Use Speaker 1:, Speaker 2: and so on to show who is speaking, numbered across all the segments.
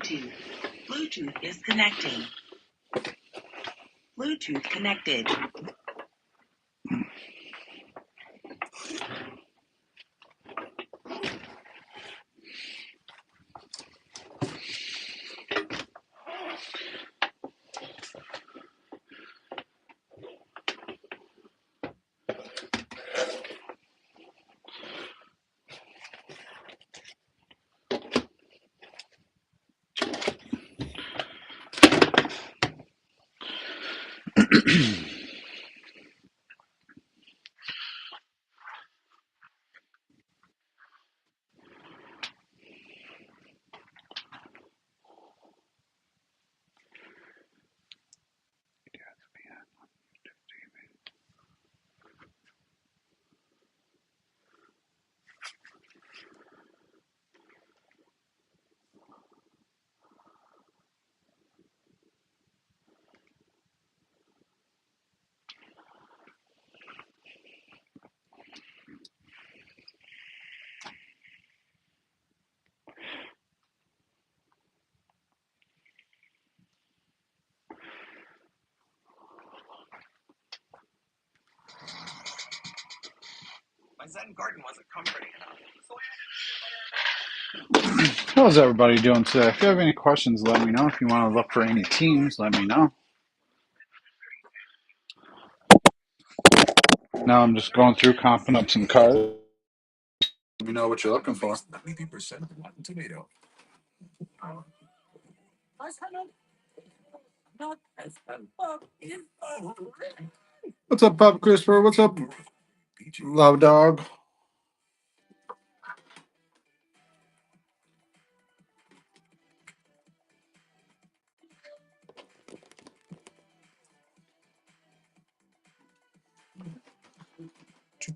Speaker 1: Bluetooth. Bluetooth is connecting. Bluetooth connected.
Speaker 2: My Zen garden wasn't comforting enough.
Speaker 3: How's everybody doing today? If you have any questions, let me know. If you want to look for any teams, let me know. Now I'm just going through, comping up some cards. Let me know what you're looking for.
Speaker 2: 90% Rotten Tomato.
Speaker 3: What's up, Pop Christopher? What's up, Love Dog?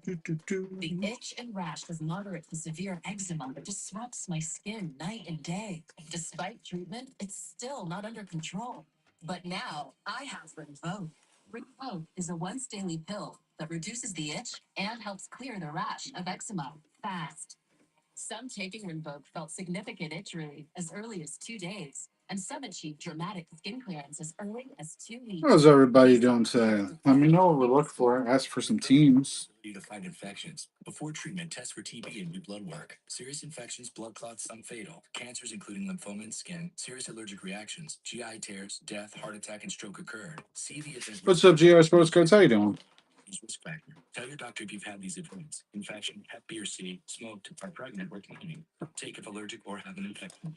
Speaker 2: The itch and rash with moderate to severe eczema disrupts my skin night and day. Despite treatment, it's still not under control. But now I have Rinvoq. Rinvoq is a once daily pill that reduces the itch and helps clear the rash of eczema fast. Some taking Rinvoq felt significant itch relief as early as 2 days, and some achieved dramatic skin clearance as early as 2 weeks.
Speaker 3: How's everybody doing today? Let me know what we're looking for. Ask for some teams.
Speaker 2: To fight infections. Before treatment, test for TB and do blood work. Serious infections, blood clots, some fatal. Cancers, including lymphoma and skin, serious allergic reactions, GI tears, death, heart attack, and stroke occurred. See the event.
Speaker 3: What's up, GR Sports Cards? How you doing?
Speaker 2: Risk factor. Tell your doctor if you've had these events: infection, Hep B or C, smoked, are pregnant, or cleaning. Take if allergic or have an infection.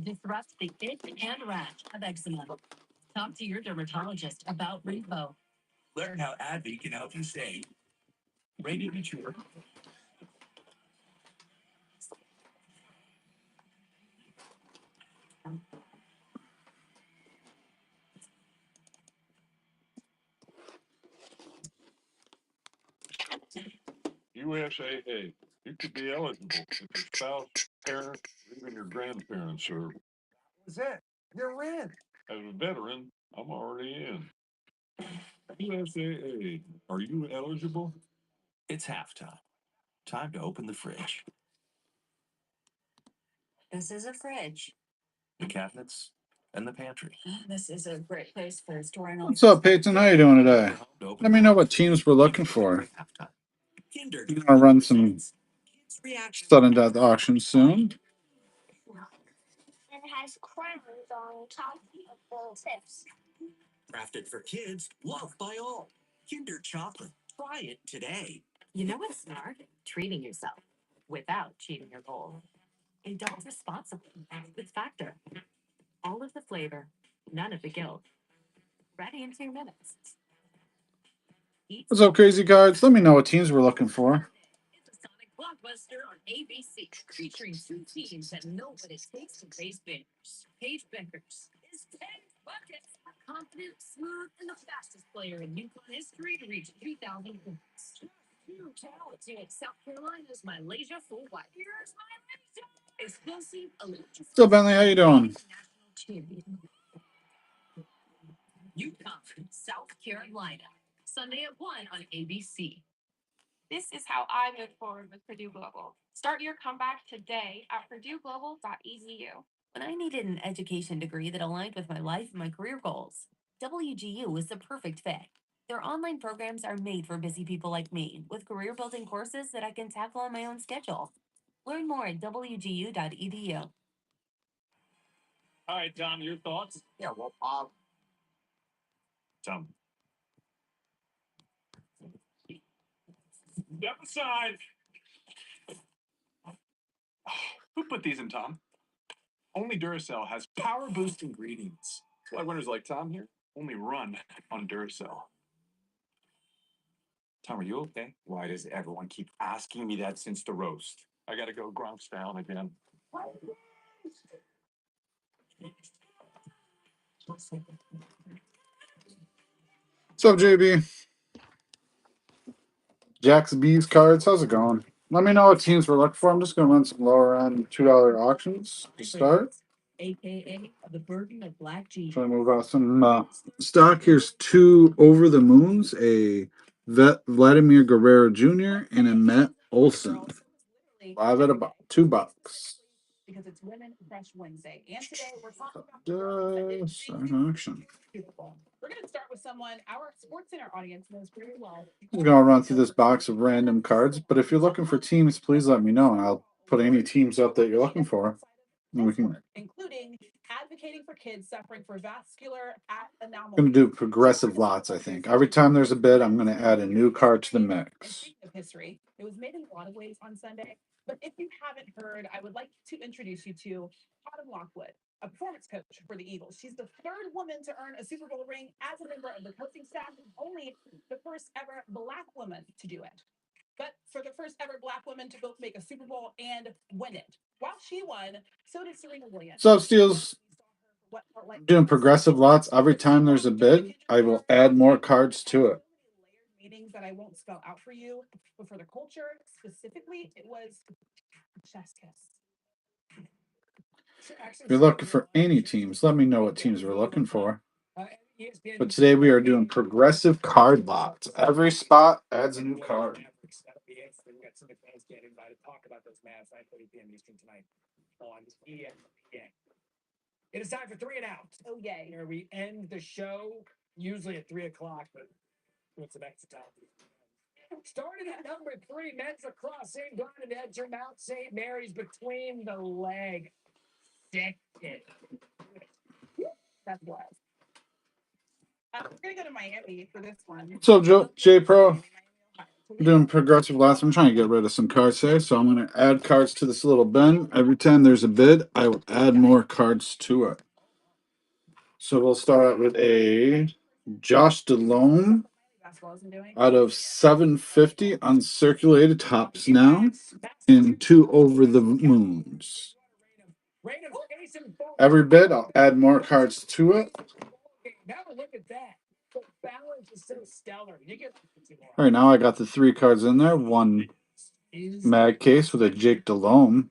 Speaker 2: Disrupt the itch and rash of eczema. Talk to your dermatologist about Rinvoq. Learn how AbbVie can help you save. Ready to mature.
Speaker 4: USAA. You could be eligible if your spouse, parent, or even your grandparents are.
Speaker 2: That's it. You're in.
Speaker 4: As a veteran, I'm already in. USAA. Are you eligible?
Speaker 2: It's halftime. Time to open the fridge. This is a fridge. The cabinets and the pantry. This is a great place for storing all.
Speaker 3: What's up, Peyton? How you doing today? Let me know what teams we're looking for.
Speaker 2: Kinder.
Speaker 3: I'm gonna run some sudden death auctions soon.
Speaker 2: And it has crowns on top of the tips. Crafted for kids, loved by all. Kinder Chocolate. Try it today. You know what's smart? Treating yourself without cheating your goal. Indulge responsibly with Factor. All of the flavor, none of the guilt. Ready in 2 minutes. Eat
Speaker 3: What's up, Crazy Cards? Let me know what teams we're looking for.
Speaker 2: It's a Sonic blockbuster on ABC, featuring 2 teams that know what it takes to raise bangers. Paige Beckers is 10 buckets. Confident, smooth, and the fastest player in UConn history to reach 2,000 points. Too talented. South Carolina's Malaysia full white. Here's Malaysia. Explosive, electric.
Speaker 3: What's up, Bentley? How you doing?
Speaker 2: National champion. UConn, South Carolina. Sunday at 1 on ABC.
Speaker 5: This is how I move forward with Purdue Global. Start your comeback today at purdueglobal.edu.
Speaker 2: when I needed an education degree that aligned with my life and my career goals. WGU was the perfect fit. Their online programs are made for busy people like me, with career building courses that I can tackle on my own schedule. Learn more at wgu.edu.
Speaker 4: All right, Tom, your thoughts?
Speaker 6: Yeah, well,
Speaker 4: Tom. Step aside. Who put these in, Tom? Only Duracell has power boost ingredients. That's why winners like Tom here only run on Duracell.
Speaker 6: Tom, are you okay? Why does everyone keep asking me that since the roast?
Speaker 4: I gotta go Gronk's down again.
Speaker 3: What's up, JB? Jack's Bees cards. How's it going? Let me know what teams we're looking for. I'm just going to run some lower end $2 auctions to start.
Speaker 2: AKA the burden of black jeans.
Speaker 3: Trying to move out some stock. Here's 2 Over the Moons, a Vladimir Guerrero Jr. and a Matt Olson. 5 at about $2.
Speaker 5: Because it's Women Crush Wednesday. And today we're talking about
Speaker 3: Action.
Speaker 5: Super Bowl. We're going to start with someone our Sports Center audience knows pretty well.
Speaker 3: I'm going to run through this box of random cards, but if you're looking for teams, please let me know, and I'll put any teams up that you're looking for. And we can.
Speaker 5: Including advocating for kids suffering for vascular anomalies.
Speaker 3: I'm going to do progressive lots, I think. Every time there's a bid, I'm going to add a new card to the mix.
Speaker 5: Of history, it was made in a lot of ways on Sunday. But if you haven't heard, I would like to introduce you to Autumn Lockwood, a performance coach for the Eagles. She's the 3rd woman to earn a Super Bowl ring as a member of the coaching staff, and only the first ever Black woman to do it. But for the first ever Black woman to both make a Super Bowl and win it. While she won, so did Serena Williams.
Speaker 3: So, Steels, doing progressive lots. Every time there's a bid, I will add more cards to it.
Speaker 5: Meetings that I won't spell out for you, but for the culture specifically, it was chef's kiss.
Speaker 3: If you're looking for any teams, let me know what teams we're looking for. But today we are doing progressive card lots. Every spot adds a new card.
Speaker 7: It is time for 3 and Out.
Speaker 5: Oh, yay.
Speaker 7: Where we end the show usually at 3 o'clock, but with some extra time. Starting at number 3, men's lacrosse, St. Bonaventure, Mount St. Mary's between the leg. Stick it.
Speaker 5: That's wild. We're going to go to Miami for this one.
Speaker 3: What's up, Joe? J Pro. I'm doing progressive lots. I'm trying to get rid of some cards today, so I'm going to add cards to this little bin. Every time there's a bid, I will add more cards to it. So we'll start out with a Josh Delhomme out of 750 uncirculated tops now, and 2 Over the Moons. Every bid, I'll add more cards to it.
Speaker 7: Now look at that. The balance is so stellar.
Speaker 3: All right, now I got the 3 cards in there. 1 Mag Case with a Jake Delhomme,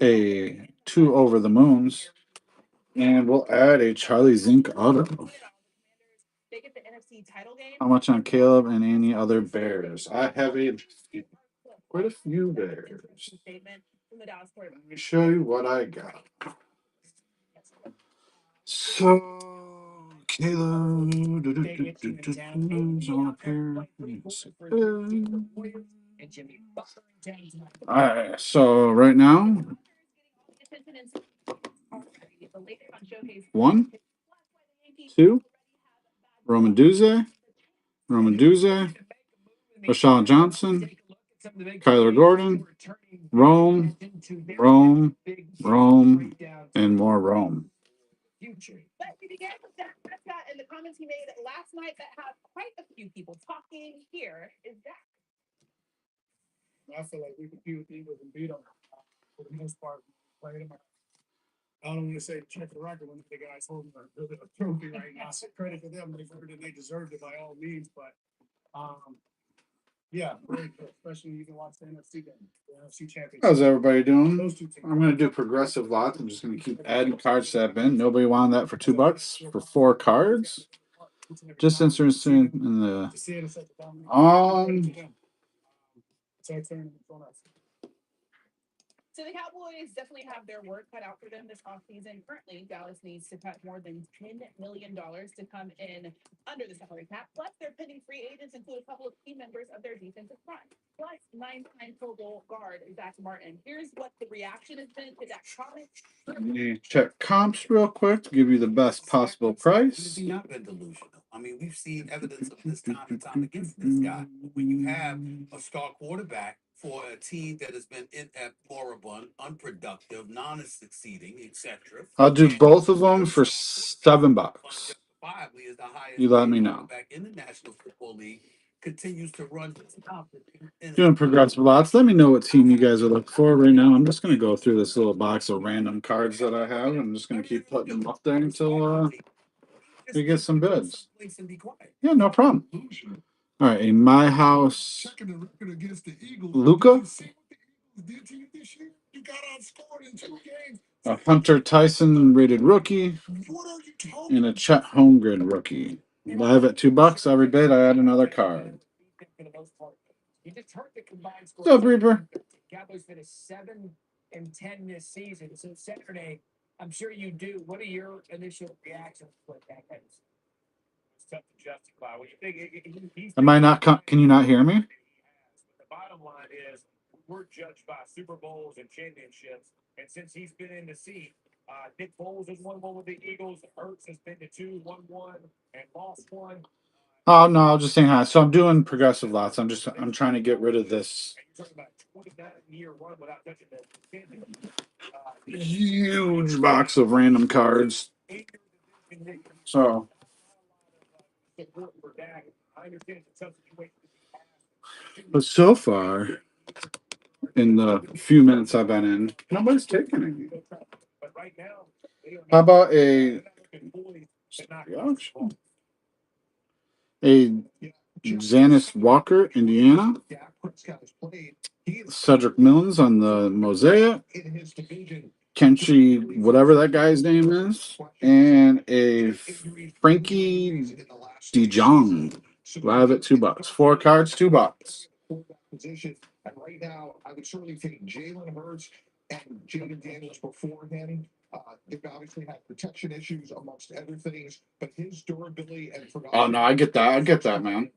Speaker 3: a 2 Over the Moons, and we'll add a Charlie Zink auto. How much on Caleb and any other Bears? I have quite a few Bears. Let me show you what I got. So, Caleb. Alright, so right now, 1, 2, Roman Duze, Rashawn Johnson, Kyler Gordon, Rome, and more Rome.
Speaker 5: But we began with Dak Prescott and the comments he made last night that had quite a few people talking. Here is Dak.
Speaker 7: I feel like we compete with the Eagles and beat them for the most part. Played them. I don't want to say check the record when the guys holding a trophy right now. So credit to them. They deserved it by all means. But yeah, very good. Especially you can watch the NFC game, the NFC championship.
Speaker 3: How's everybody doing? I'm going to do progressive lots. I'm just going to keep adding cards to that bin. Nobody wanted that for $2 for 4 cards. Just interested in the
Speaker 5: So the Cowboys definitely have their work cut out for them this offseason. Currently, Dallas needs to cut more than $10 million to come in under the salary cap. Plus, their pending free agents include a couple of key members of their defensive front. Plus, 9-time Pro Bowl guard Zach Martin. Here's what the reaction has been to that comment.
Speaker 3: Let me check comps real quick to give you the best possible price.
Speaker 8: He's not been delusional. I mean, we've seen evidence of this time and time against this guy. When you have a star quarterback for a team that has been moribund, unproductive, non-succeeding, etc.
Speaker 3: I'll do both of them for $7.
Speaker 8: Justifiably is the highest
Speaker 3: You let me
Speaker 8: paid
Speaker 3: know.
Speaker 8: quarterback in the National Football League. Continues to run his top.
Speaker 3: Doing progressive lots. Let me know what team you guys are looking for right now. I'm just going to go through this little box of random cards that I have. I'm just going to keep putting them up there until we get some bids. Yeah, no problem. All right, in my house, Luca, a Hunter Tyson rated rookie, and a Chet Holmgren rookie. Live at $2. Every bid, I add another card. What's up, Reaper?
Speaker 7: Cowboys finished 7-10 this season. So Saturday, I'm sure you do. What are your initial reactions to that? It's tough to justify. When you think
Speaker 3: Am I not? Can you not hear me?
Speaker 7: The bottom line is we're judged by Super Bowls and championships, and since he's been in the seat, Nick Foles has won one with the Eagles. Hurts has been to 2, won one, and lost one.
Speaker 3: Oh no, I'll just saying hi. So I'm doing progressive lots. I'm trying to get rid of this huge box of random cards. So but so far in the few minutes I've been in, nobody's taking it. How about a Xanis Walker, Indiana, Cedric Mills on the Mosaic, Kenshi, whatever that guy's name is, and a Frankie DeJong, live at $2. 4 cards, $2.
Speaker 9: And right now, I would certainly take Jalen Hurts and Jaden Daniels beforehand. They've obviously had protection issues amongst other things, but his durability and
Speaker 3: oh no, I get that, man.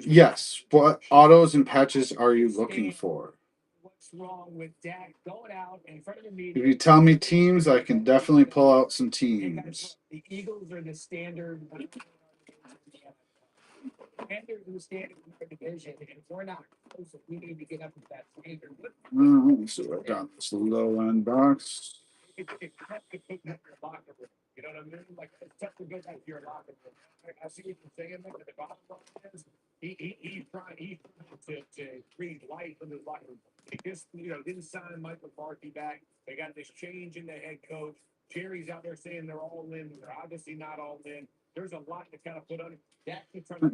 Speaker 3: Yes. What autos and patches are you looking for?
Speaker 7: What's wrong with Dak going out in front of the media?
Speaker 3: If you tell me teams, I can definitely pull out some teams.
Speaker 7: The Eagles are the standard. Panthers are the standard in the division, and we're not close. We need to get up to that standard.
Speaker 3: Let me see what I got. This low end box.
Speaker 7: It's tough to put that in your locker room. You know what I mean? Like, it's tough to get that in your locker room. I see what you're saying, but the bottom line is he's trying to breathe life in his locker room. He just, didn't sign Mike McCarthy back. They got this change in the head coach. Jerry's out there saying they're all in. They're obviously not all in. There's a lot to kind of put on it.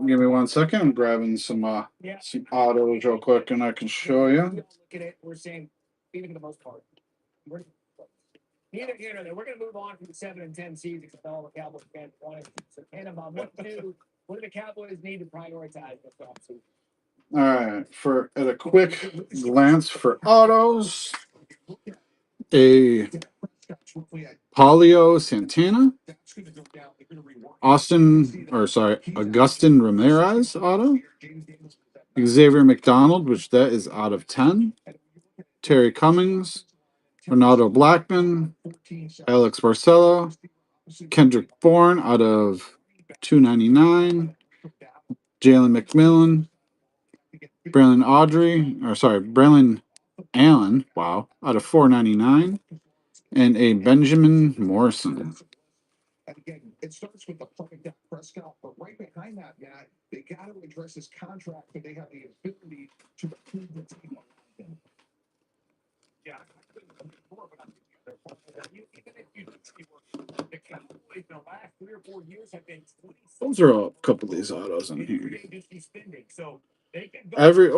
Speaker 3: Give me 1 second. I'm grabbing some autos real quick, and I can show you.
Speaker 7: Look at it. We're saying, even for the most part, neither here nor there. We're going to move on from the 7-10 season because all the Cowboys fans wanted. So, Tannenbaum, what do the Cowboys need to prioritize this offseason?
Speaker 3: All right. At a quick glance for autos, a Paulio Santana, Augustin Ramirez auto, Xavier McDonald, which that is out of 10, Terry Cummings, Ronaldo Blackman, Alex Barcelo, Kendrick Bourne out of 299, Jalen McMillan, Braylon Allen, out of 499, and a Benjamin Morrison.
Speaker 9: And again, it starts with the perfect Dak Prescott, but right behind that, Matt, they got to address his contract, but they have the ability to improve the team.
Speaker 7: Yeah, I couldn't agree more, but even if you the Cowboys the last 3 or 4 years have been 20.
Speaker 3: Those are a couple of these autos in here.
Speaker 7: So
Speaker 3: Every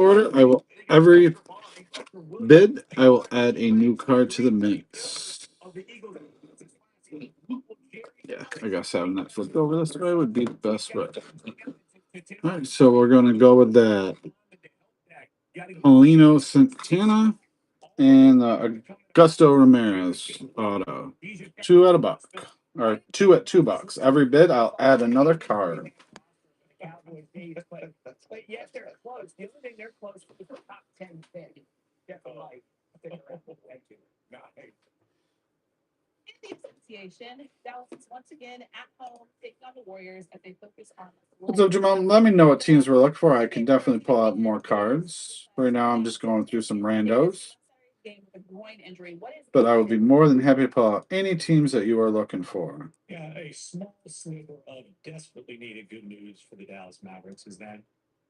Speaker 3: bid, I will add a new card to the mix. Yeah, I guess having that flipped over this way would be the best way. All right, so we're going to go with that. Paulino Santana, And Augusto Ramirez auto. 2 at $1. Or 2 at $2. Every bid, I'll add another card.
Speaker 7: But yet they're close. The only thing they're close to is the top 10 pick. Get the light. Thank you.
Speaker 5: In the association, Dallas is once again at home taking on the Warriors as they focus on.
Speaker 3: What's up, Jamal? Let me know what teams we're looking for. I can definitely pull out more cards. Right now, I'm just going through some randos. But I would be more than happy to pull out any teams that you are looking for.
Speaker 4: Yeah, a small sliver of desperately needed good news for the Dallas Mavericks is that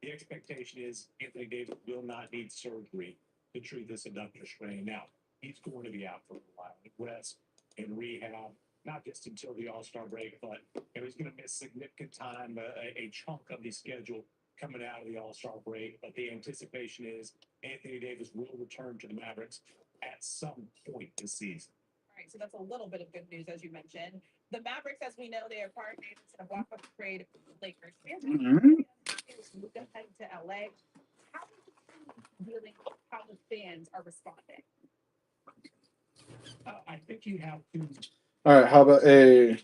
Speaker 4: the expectation is Anthony Davis will not need surgery to treat this adductor strain. Now, he's going to be out for a while, rest and rehab, not just until the All-Star break, but he's going to miss significant time, a chunk of the schedule coming out of the All-Star break. But the anticipation is Anthony Davis will return to the Mavericks at some point this season.
Speaker 5: All right, so that's a little bit of good news, as you mentioned. The Mavericks, as we know, they acquired Davis in a blockbuster trade with the Lakers. Luka heading to LA. How are you dealing with how the fans are responding?
Speaker 4: I think you have to.
Speaker 3: All right, how about a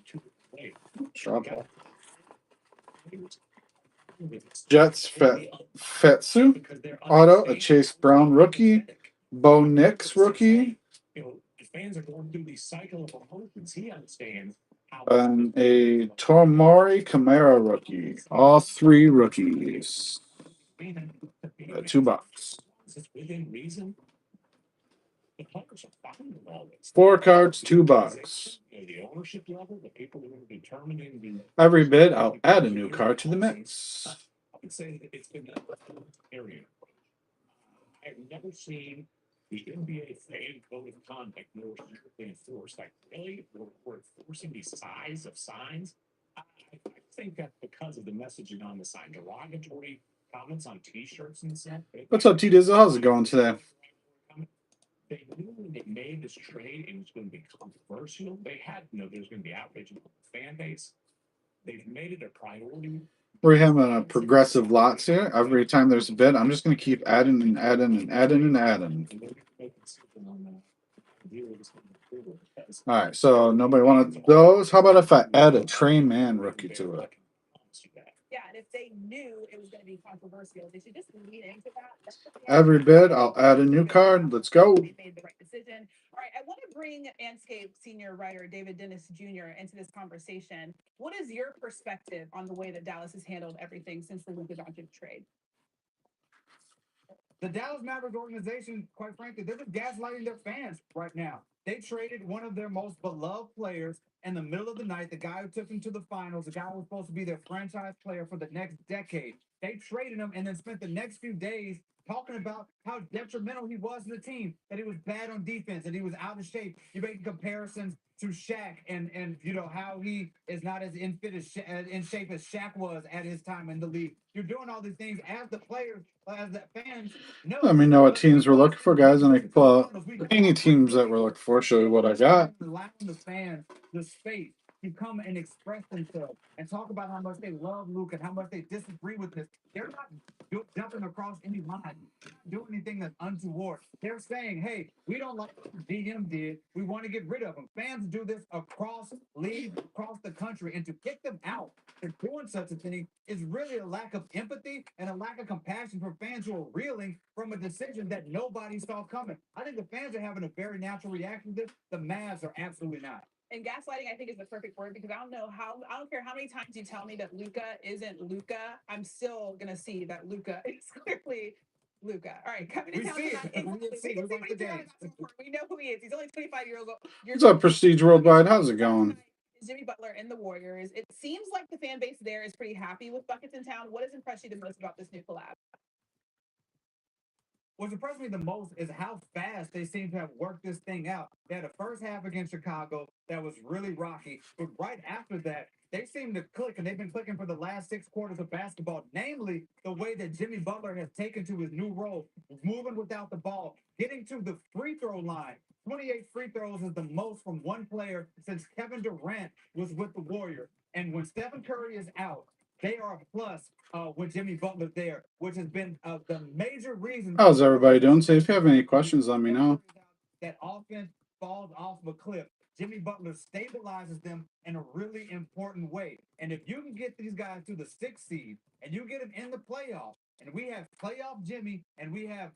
Speaker 3: drop off? Jets Fetsu auto, a Chase Brown rookie, Bo Nix rookie,
Speaker 4: Fans are going through the cycle of emotions. He understands how.
Speaker 3: and a Tomori Camara rookie. All 3 rookies. $2.
Speaker 4: Within reason. The players are fine with all this.
Speaker 3: 4 cards, $2.
Speaker 4: The ownership level, the people who are determining the.
Speaker 3: Every bid, I'll add a new card to the mix.
Speaker 4: I would say that it's been an area. I've never seen the NBA fan code of conduct more strictly enforced. Like, really? We're enforcing the size of signs? I think that's because of the messaging on the sign. Derogatory comments on T-shirts and stuff.
Speaker 3: What's up, T Dizzle? How's it going today?
Speaker 4: They knew when they made this trade it was going to be controversial. They had to know there's going to be outrage among the fan base. They've made it a priority.
Speaker 3: We're having a progressive lots here. Every time there's a bid, I'm just going to keep adding and adding and adding and adding. All right, so nobody wanted those. How about if I add a Train Man rookie to it?
Speaker 5: Yeah, and if they knew it was going to be controversial, they should just lean into that.
Speaker 3: Every bid, I'll add a new card. Let's go.
Speaker 5: They made the right decision. All right, I want to bring Anscape senior writer David Dennis Jr. into this conversation. What is your perspective on the way that Dallas has handled everything since the Luka Doncic trade?
Speaker 10: The Dallas Mavericks organization, quite frankly, they're just gaslighting their fans right now. They traded one of their most beloved players in the middle of the night, the guy who took them to the finals, the guy who was supposed to be their franchise player for the next decade. They traded him and then spent the next few days talking about how detrimental he was to the team, that he was bad on defense, that he was out of shape. You're making comparisons to Shaq and you know how he is not as in shape as Shaq was at his time in the league. You're doing all these things as the players, as the fans. No,
Speaker 3: Let me know what teams we're looking for, guys, and I can pull out any teams that we're looking for. Show you what I got.
Speaker 10: Allowing the fans the space to come and express themselves and talk about how much they love Luke and how much they disagree with this. They're not jumping across any line, doing anything that's untoward. They're saying, hey, we don't like what DM did. We want to get rid of him. Fans do this across leagues, across the country, and to kick them out for doing such a thing is really a lack of empathy and a lack of compassion for fans who are reeling from a decision that nobody saw coming. I think the fans are having a very natural reaction to this. The Mavs are absolutely not.
Speaker 5: And gaslighting, I think, is the perfect word because I don't care how many times you tell me that Luka isn't Luka, I'm still gonna see that Luka is clearly Luka. All right, coming in. We know who he is. He's only 25 years old.
Speaker 3: What's up, Prestige Worldwide? How's it going?
Speaker 5: Jimmy Butler and the Warriors. It seems like the fan base there is pretty happy with Buckets in Town. What has impressed you the most about this new collab?
Speaker 10: What's impressed me the most is how fast they seem to have worked this thing out. They had a first half against Chicago that was really rocky, but right after that, they seem to click, and they've been clicking for the last 6 quarters of basketball, namely the way that Jimmy Butler has taken to his new role, moving without the ball, getting to the free throw line. 28 free throws is the most from one player since Kevin Durant was with the Warriors. And when Stephen Curry is out, they are a plus with Jimmy Butler there, which has been the major reason.
Speaker 3: How's everybody doing? So if you have any questions, let me know.
Speaker 10: That offense falls off of a cliff. Jimmy Butler stabilizes them in a really important way. And if you can get these guys to the 6th seed and you get them in the playoffs, and we have playoff Jimmy and we have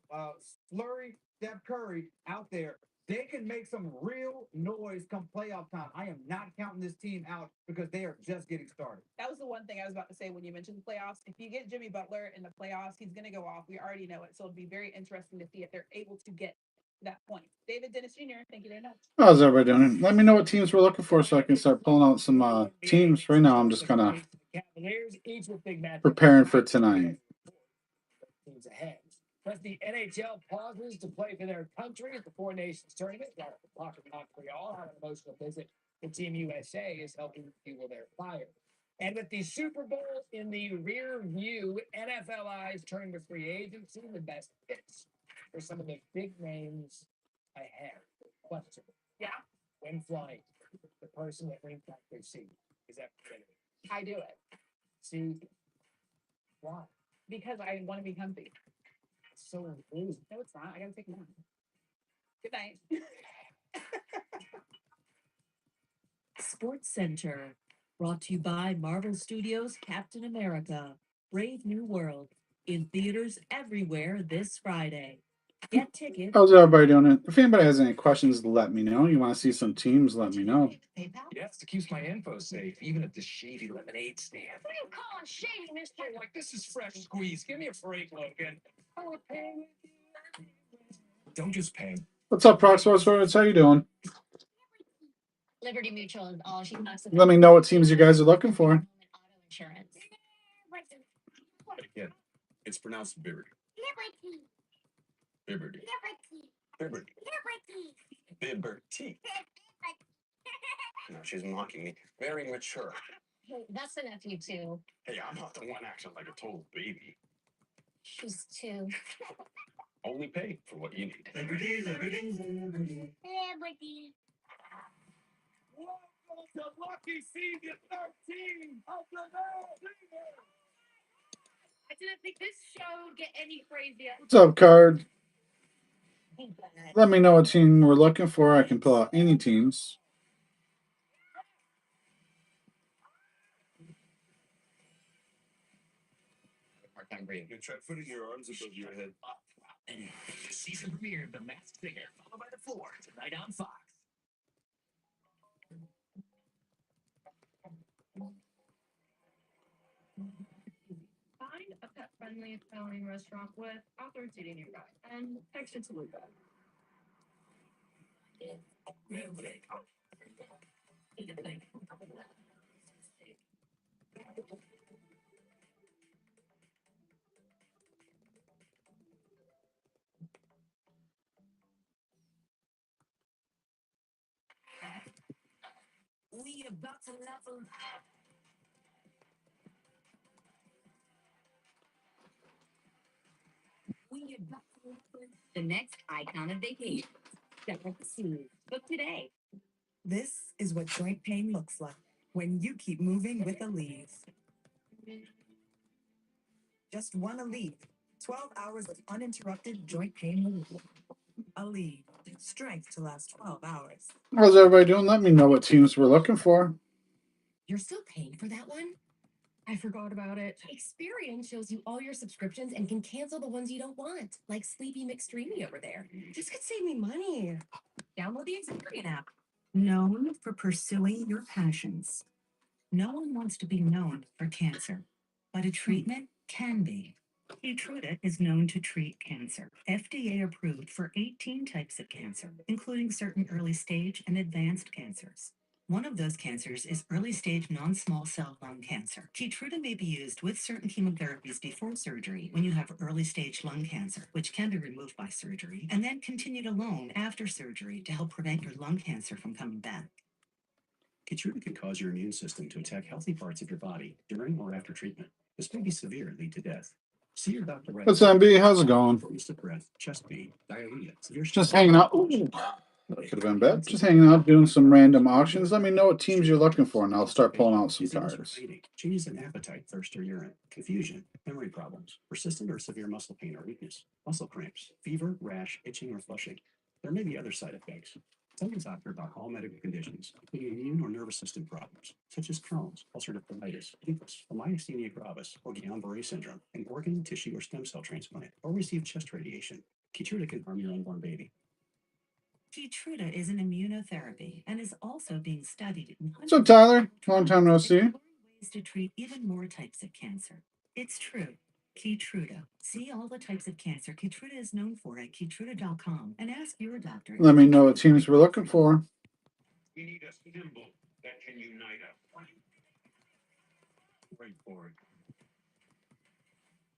Speaker 10: Flurry, Steph Curry out there, they can make some real noise come playoff time. I am not counting this team out because they are just getting started.
Speaker 5: That was the one thing I was about to say when you mentioned the playoffs. If you get Jimmy Butler in the playoffs, he's going to go off. We already know it. So it'll be very interesting to see if they're able to get that point. David Dennis Jr., thank you very much.
Speaker 3: How's everybody doing? Let me know what teams we're looking for so I can start pulling out some teams. Right now, I'm just kind of
Speaker 7: Cavaliers, each with big matchups.
Speaker 3: preparing for tonight.
Speaker 7: Teams ahead. As the NHL pauses to play for their country at the Four Nations tournament, down at the Pocket Montreal, on an emotional visit to Team USA is helping fuel their fire. And with the Super Bowl in the rear view, NFL eyes turn to free agency, the best fits for some of the big names ahead. Question.
Speaker 5: Yeah,
Speaker 7: When flying, the person that brings back their seat is that
Speaker 5: I do it
Speaker 7: see why?
Speaker 5: because I want to be comfy.
Speaker 7: It's so amazing.
Speaker 5: No, it's not. I got to take a nap. Good night.
Speaker 2: Sports Center, brought to you by Marvel Studios' Captain America: Brave New World, in theaters everywhere this Friday. Get tickets.
Speaker 3: How's everybody doing? If anybody has any questions, let me know. You want to see some teams, let me know.
Speaker 7: Yes, it keeps my info safe, even at the shady lemonade stand.
Speaker 11: What are you calling shady, mister?
Speaker 7: Like, this is fresh squeeze. Give me a break, Logan. Don't just pay.
Speaker 3: What's up, Prox Sports Words? How you doing?
Speaker 11: Liberty Mutual is all she talks about.
Speaker 3: Let me know what teams you guys are looking for.
Speaker 11: Auto insurance.
Speaker 6: Again, it's pronounced Liberty. Liberty. Liberty. Liberty. No, she's mocking me. Very mature.
Speaker 11: Hey, that's the nephew too.
Speaker 6: Hey, I'm not the one acting like a total baby.
Speaker 11: She's 2.
Speaker 6: Only pay for what you need.
Speaker 11: Liberty.
Speaker 7: Welcome to Lucky Season 13 of the
Speaker 11: I didn't think this show would get any crazier.
Speaker 3: What's up, Card? Let me know what team we're looking for. I can pull out any teams.
Speaker 6: Part-time brain. You try putting your arms above your head.
Speaker 7: And the season premiere of The Masked Singer, followed by The Four, tonight on Fox.
Speaker 11: Find a pet-friendly Italian restaurant with outdoor seating nearby and text it to Luca.
Speaker 2: We about to level. We about to level.
Speaker 12: The next icon of vacation. Step up the sleeve. Book today.
Speaker 13: This is what joint pain looks like when you keep moving with Aleve. Just one Aleve. 12 hours of uninterrupted joint pain relief. Aleve. Strength to last 12 hours.
Speaker 3: How's everybody doing? Let me know what teams we're looking for.
Speaker 2: You're still paying for that one? I forgot about it. Experian shows you all your subscriptions and can cancel the ones you don't want, like Sleepy McStreamy over there. This could save me money. Download the Experian app.
Speaker 13: Known for pursuing your passions. No one wants to be known for cancer, but a treatment can be. Keytruda is known to treat cancer. FDA approved for 18 types of cancer, including certain early stage and advanced cancers. One of those cancers is early stage non-small cell lung cancer. Keytruda may be used with certain chemotherapies before surgery when you have early stage lung cancer, which can be removed by surgery, and then continued alone after surgery to help prevent your lung cancer from coming back.
Speaker 14: Keytruda can cause your immune system to attack healthy parts of your body during or after treatment. This may be severe and lead to death. See your doctor.
Speaker 3: What's up, MB? How's it going?
Speaker 14: Shortness of breath, chest pain, diarrhea, severe.
Speaker 3: Just hanging out. Ooh. That could have been bad. Just hanging out, doing some random auctions. Let me know what teams you're looking for, and I'll start pulling out some
Speaker 14: Dizziness or
Speaker 3: cards.
Speaker 14: fainting, changes in appetite, thirst or urine, confusion, memory problems, persistent or severe muscle pain or weakness, muscle cramps, fever, rash, itching, or flushing. There may be other side effects. Tell your doctor about all medical conditions, including immune or nervous system problems, such as Crohn's, ulcerative colitis, lupus, or myasthenia gravis, or Guillain-Barré syndrome, an organ, tissue, or stem cell transplant, or receive chest radiation. Keytruda can harm your unborn baby.
Speaker 13: Keytruda is an immunotherapy and is also being studied in
Speaker 3: So, Tyler, long time no see.
Speaker 13: ways to treat even more types of cancer. It's true. Keytruda. See all the types of cancer Keytruda is known for at Keytruda.com and ask your doctor.
Speaker 3: Let me know what teams we're looking for.
Speaker 4: We need a symbol that can unite us. Wait for it.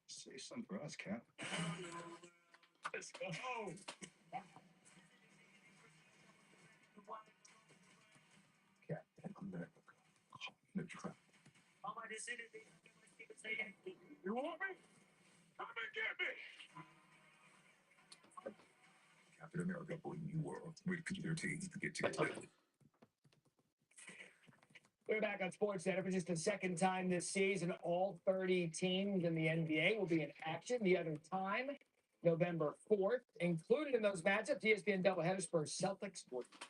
Speaker 9: Say something for us, Cap.
Speaker 4: Let's go.
Speaker 9: Cap, I'm back. The trap.
Speaker 4: You want me? Come and get me.
Speaker 9: Captain America, believe you were. Wait for their teams to get together.
Speaker 7: We're back on SportsCenter for just the second time this season. All 30 teams in the NBA will be in action. The other time, November 4th. Included in those matchups, ESPN doubleheader Spurs Celtics,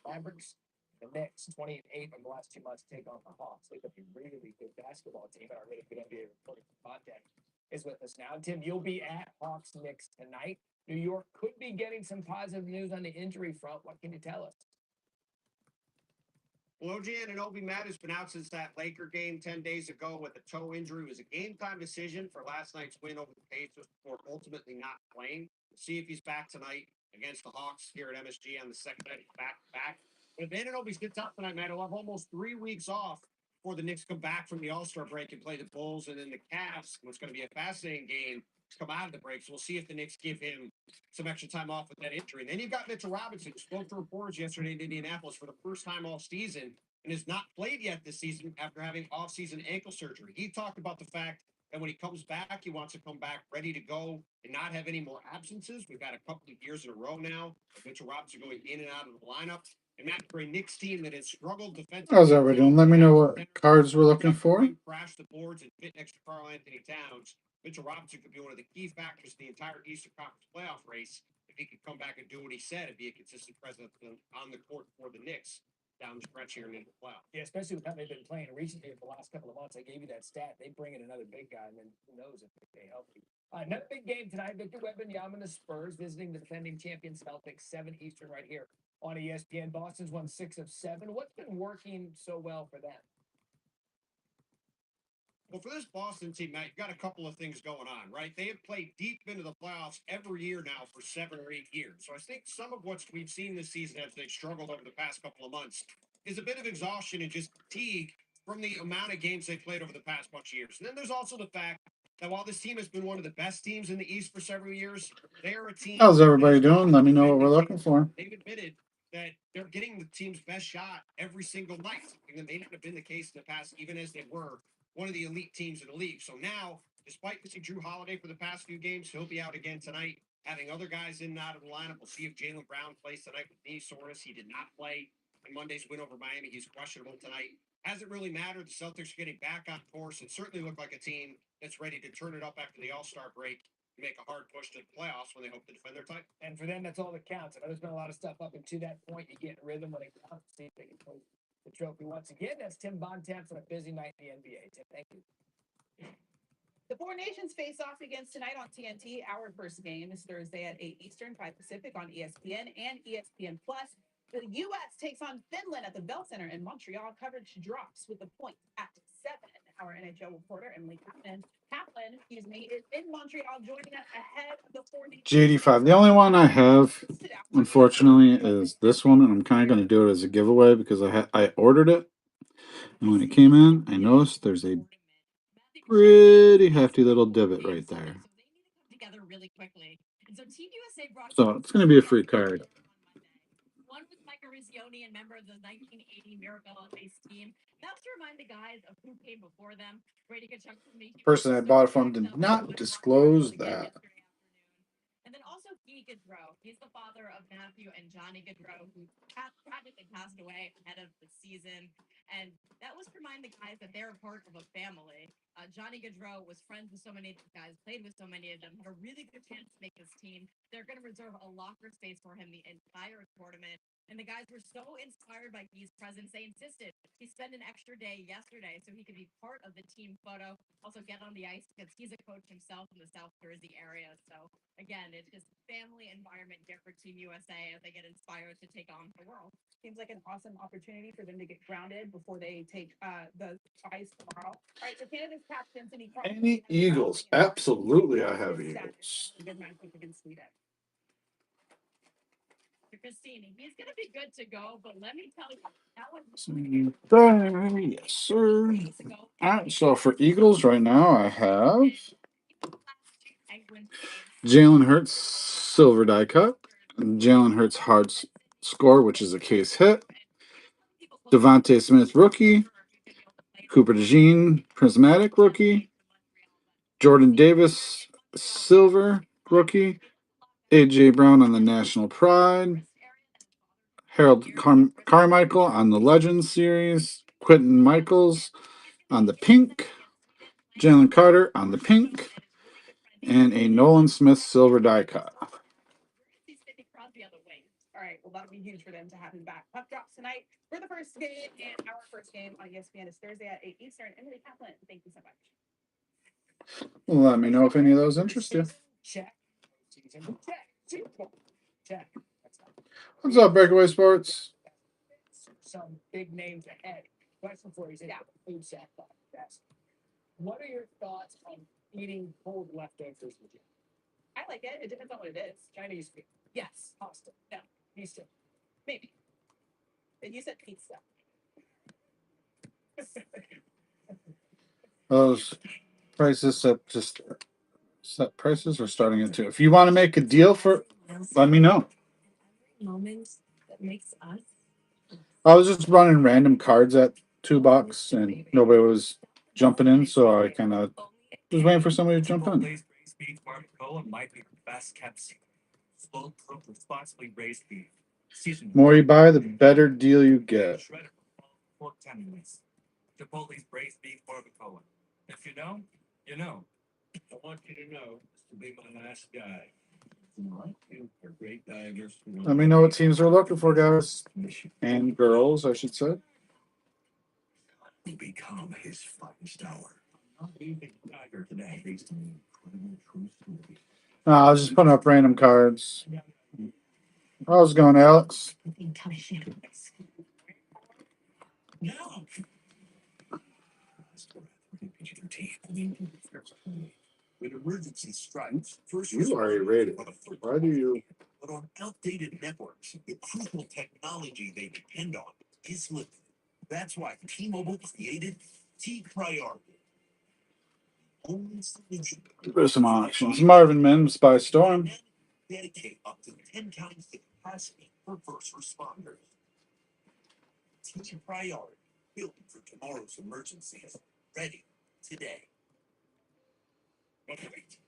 Speaker 7: Mavericks, the Knicks, 28 of the last 2 months take on the Hawks. They've got a really good basketball team, and our really good NBA reporting content is with us now. Tim, you'll be at Hawks Knicks tonight. New York could be getting some positive news on the injury front. What can you tell us?
Speaker 15: Well, OG Anunoby Matt has been out since that Laker game 10 days ago with a toe injury. It was a game-time decision for last night's win over the Pacers before ultimately not playing. We'll see if he's back tonight against the Hawks here at MSG on the second night back-to-back. But if Anunoby sits out tonight, Matt, he'll have almost 3 weeks off before the Knicks come back from the All-Star break and play the Bulls and then the Cavs. It's going to be a fascinating game to come out of the break. So we'll see if the Knicks give him some extra time off with that injury. And then you've got Mitchell Robinson, who spoke to reporters yesterday in Indianapolis for the first time all season and has not played yet this season after having off-season ankle surgery. He talked about the fact that when he comes back, he wants to come back ready to go and not have any more absences. We've had a couple of years in a row now of Mitchell Robinson going in and out of the lineup. And that's for a Knicks team that has struggled defensively.
Speaker 3: How's everybody doing? Let me know what cards we're looking for.
Speaker 15: Crash the boards and fit next to Karl Anthony Towns. Mitchell Robinson could be one of the key factors in the entire Eastern Conference playoff race if he could come back and do what he said and be a consistent presence on the court for the Knicks down the stretch here in the playoff.
Speaker 7: Yeah, especially with how they've been playing recently for the last couple of months. I gave you that stat. They bring in another big guy, and then who knows if they help you. Another big game tonight. Victor Wembanyama and the Spurs visiting the defending champion Celtics, 7 Eastern right here on ESPN. Boston's won 6 of 7. What's been working so well for them?
Speaker 15: Well, for this Boston team, Matt, you've got a couple of things going on, right? They have played deep into the playoffs every year now for 7 or 8 years. So I think some of what we've seen this season as they've struggled over the past couple of months is a bit of exhaustion and just fatigue from the amount of games they've played over the past bunch of years. And then there's also the fact that while this team has been one of the best teams in the East for several years, they are a team.
Speaker 3: How's everybody doing? Let me know what we're looking for.
Speaker 15: They've admitted that they're getting the team's best shot every single night. And they not have been the case in the past, even as they were one of the elite teams in the league. So now, despite missing Drew Holiday for the past few games, he'll be out again tonight, having other guys in and out of the lineup. We'll see if Jaylen Brown plays tonight with knee soreness. He did not play in Monday's win over Miami. He's questionable tonight. Hasn't really mattered. The Celtics are getting back on course and certainly look like a team that's ready to turn it up after the All-Star break and make a hard push to the playoffs when they hope to defend their title.
Speaker 7: And for them, that's all that counts. I know there's been a lot of stuff up until that point. You get in rhythm when it counts. See if they can play the trophy once again. That's Tim Bontemps on a busy night in the NBA. Tim, thank you.
Speaker 5: The Four Nations face off against tonight on TNT. Our first game is Thursday at 8 Eastern, 5 Pacific on ESPN and ESPN Plus. The U.S. takes on Finland at the Bell Center in Montreal. Coverage drops with the point at 7. Our NHL reporter, Emily Kaplan, is in Montreal joining us ahead of the Four Nations.
Speaker 3: G85. The only one I have, unfortunately, is this one, and I'm kind of going to do it as a giveaway because I ordered it, and when it came in, I noticed there's a pretty hefty little divot right there.
Speaker 12: Together really quickly. And so Team USA brought
Speaker 3: So it's going to be a free card.
Speaker 12: one with Mike Eruzione and member of the 1980 Mirabella-based team. That was to remind the guys of who came before them. Brady Tkachuk from the
Speaker 3: Person I bought it from did not disclose that.
Speaker 12: And then also he Johnny Gaudreau. He's the father of Matthew and Johnny Gaudreau, who tragically passed away ahead of the season. And that was to remind the guys that they're part of a family. Johnny Gaudreau was friends with so many of these guys, played with so many of them, had a really good chance to make this team. They're going to reserve a locker space for him the entire tournament. And the guys were so inspired by Guy's presence, they insisted he spend an extra day yesterday so he could be part of the team photo, also get on the ice because he's a coach himself in the South Jersey area. So again, it's just family environment here for Team USA as they get inspired to take on the world.
Speaker 5: Seems like an awesome opportunity for them to get grounded before they take the ice tomorrow. All right, so Canada's captain Sidney Crosby.
Speaker 3: Any Eagles? Absolutely, I have Eagles.
Speaker 5: Good matchup against Sweden.
Speaker 12: Christine, he's going to be good to go, but let me tell you, that was
Speaker 3: Yes, sir. All right, so for Eagles right now, I have Jalen Hurts silver die cut, Jalen Hurts hard score, which is a case hit, Devontae Smith rookie, Cooper DeJean prismatic rookie, Jordan Davis silver rookie, AJ Brown on the National Pride, Harold Carmichael on the Legends series, Quentin Michaels on the pink, Jalen Carter on the pink, and a Nolan Smith silver die cut.
Speaker 5: All right, well, that'll be huge for them to have him back. Puck drops tonight for the first game, and our first game on ESPN is Thursday at 8 Eastern. Emily Kaplan, thank you so much.
Speaker 3: Let me know if any of those interest you.
Speaker 7: Check. Check.
Speaker 3: What's up, Breakaway Sports?
Speaker 7: Some big names ahead. Question for you: food sack podcast. What are your thoughts on eating cold leftovers with you?
Speaker 5: I like it. It depends on what it is.
Speaker 7: Chinese food.
Speaker 5: Yes.
Speaker 7: Pasta.
Speaker 5: No.
Speaker 7: Pizza.
Speaker 5: Maybe. But you said pizza.
Speaker 3: Those prices set prices are starting at 2. If you want to make a deal for, let me know.
Speaker 2: Moments that makes us.
Speaker 3: I was just running random cards at $2 and nobody was jumping in, so I kind of was waiting for somebody to jump in.
Speaker 4: Chipotle's braised beef barbacoa might be the best kept secret. Slow cooked, responsibly raised beef. Seasoned
Speaker 3: The more you buy, the better deal you get.
Speaker 4: shredded pork tenderness. Chipotle's braised beef barbacoa. If you know, you know. I want you to know this will be my last guy. You are great divers.
Speaker 3: Let me know what teams are looking for, guys. And girls, I should say.
Speaker 4: Become his finest hour. Not leaving Tiger today based on an incredible true story.
Speaker 3: No, I was just putting up random cards. How's it going, Alex?
Speaker 4: No. When emergency strikes, first
Speaker 3: You already rated. Why do you?
Speaker 4: But on outdated networks, the crucial technology they depend on is limited. That's why T-Mobile created T-Priority. Only solution.
Speaker 3: There's some options. Marvin Mims by Storm.
Speaker 4: Dedicate up to 10 times the capacity for first responders. T-Priority, built for tomorrow's emergencies. Ready today.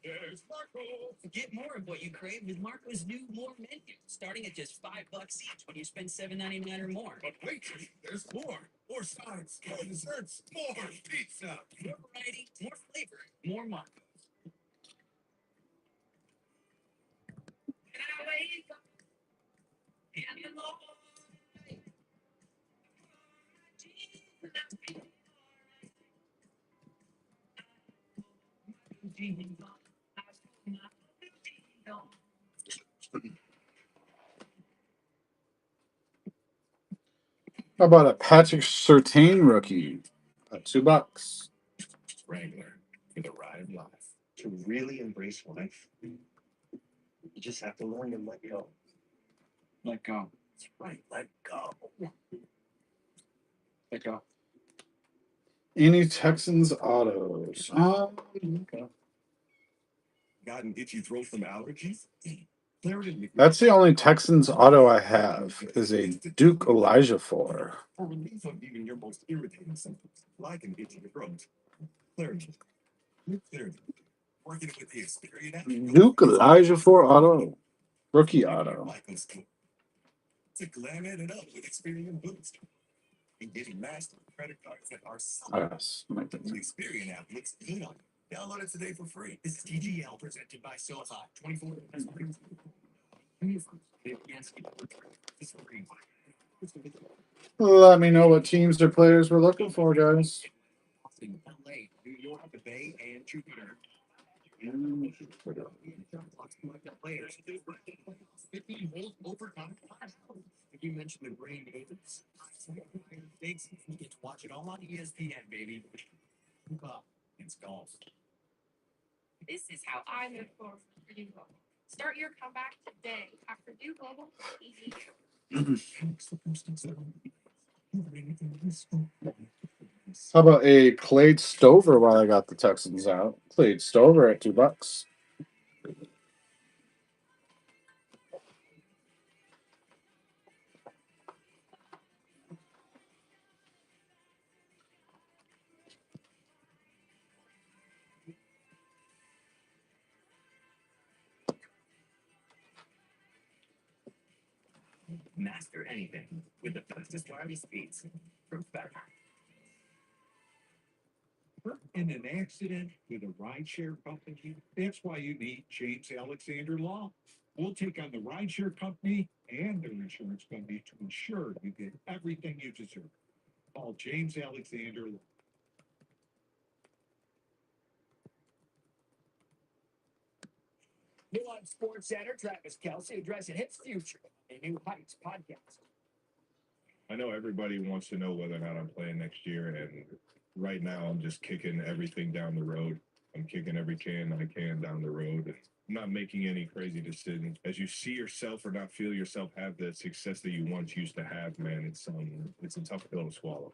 Speaker 4: There's Marco.
Speaker 16: Get more of what you crave with Marco's new More menu, starting at just $5 each when you spend $7.99 or more.
Speaker 4: But wait, there's more. More sides, more desserts, more pizza.
Speaker 16: More variety, more flavor, more Marco's.
Speaker 3: How about a Patrick Surtain rookie at $2?
Speaker 4: Wrangler for the ride of life. To really embrace life, you just have to learn to let go.
Speaker 14: Let go.
Speaker 4: That's right, let go.
Speaker 14: Let go.
Speaker 3: Any Texans autos?
Speaker 4: God and get you through from allergies.
Speaker 3: That's the only Texans auto I have is a Duke Elijah for.
Speaker 4: For relief of even your most irritating symptoms, like an itchy throat. Clarity. Clarity. Working with the Xperia app.
Speaker 3: Duke Elijah for auto. Rookie auto.
Speaker 4: To glam it up with Experian Boost. And getting master credit cards that are so
Speaker 3: Yes.
Speaker 4: the Experian app looks good on you. Download it today for free. This is TGL presented by SoFi. 24
Speaker 3: Let me know what teams or players we're looking for, guys.
Speaker 4: LA, New York, the Bay, and Jupiter. Players. 15 volt overtime. If you mention the Green Gables, you get to watch it all on ESPN, baby. It's golf.
Speaker 11: This is how I move forward for Purdue Global. Start your comeback today at Purdue Global. Easy.
Speaker 3: How about a Clade Stover while I got the Texans out? Clade Stover at $2.
Speaker 4: Master anything with the fastest wireless speeds from Spectrum. In an accident with a rideshare company, that's why you need James Alexander Law. We'll take on the rideshare company and their insurance company to ensure you get everything you deserve. Call James Alexander Law.
Speaker 7: Nuance Sports Center, Travis Kelsey addressing his future, a New Heights podcast.
Speaker 17: I know everybody wants to know whether or not I'm playing next year, and right now I'm just kicking everything down the road. I'm kicking every can I can down the road. I'm not making any crazy decisions. As you see yourself or not feel yourself have the success that you once used to have, man, it's a tough pill to swallow.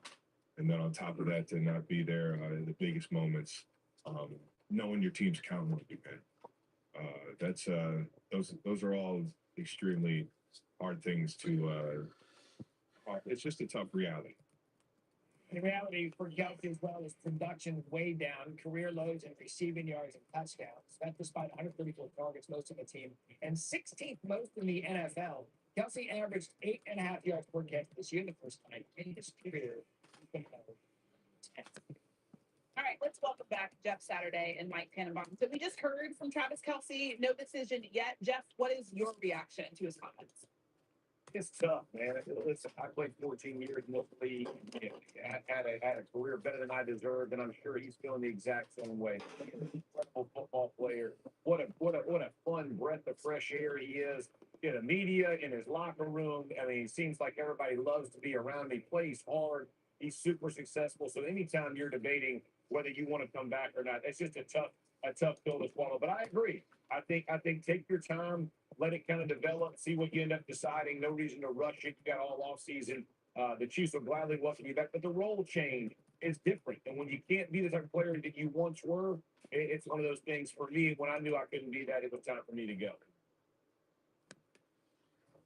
Speaker 17: And then on top of that, to not be there in the biggest moments, knowing your team's counting on you, man. Those are all extremely hard things to. It's just a tough reality.
Speaker 7: The reality for Kelsey as well is production way down, career lows in receiving yards and touchdowns. That despite 134 targets, most of the team, and 16th most in the NFL. Kelsey averaged 8.5 yards per catch this year, the first time in his career.
Speaker 5: All right, let's welcome back Jeff Saturday and Mike Tannenbaum. So we just heard from Travis Kelsey, no decision yet. Jeff, what is your reaction to his comments?
Speaker 7: It's tough, man. Listen, I played 14 years in the league. Had a career better than I deserved, and I'm sure he's feeling the exact same way. Incredible football player. What a fun breath of fresh air he is in the media, in his locker room. I mean, he seems like everybody loves to be around him. He plays hard. He's super successful. So anytime you're debating whether you want to come back or not, it's just a tough pill to swallow. But I agree. I think take your time, let it kind of develop, see what you end up deciding. No reason to rush it. You got all off season. The Chiefs will gladly welcome you back, but the role change is different. And when you can't be the type of player that you once were, it's one of those things. For me, when I knew I couldn't be that, it was time for me to go.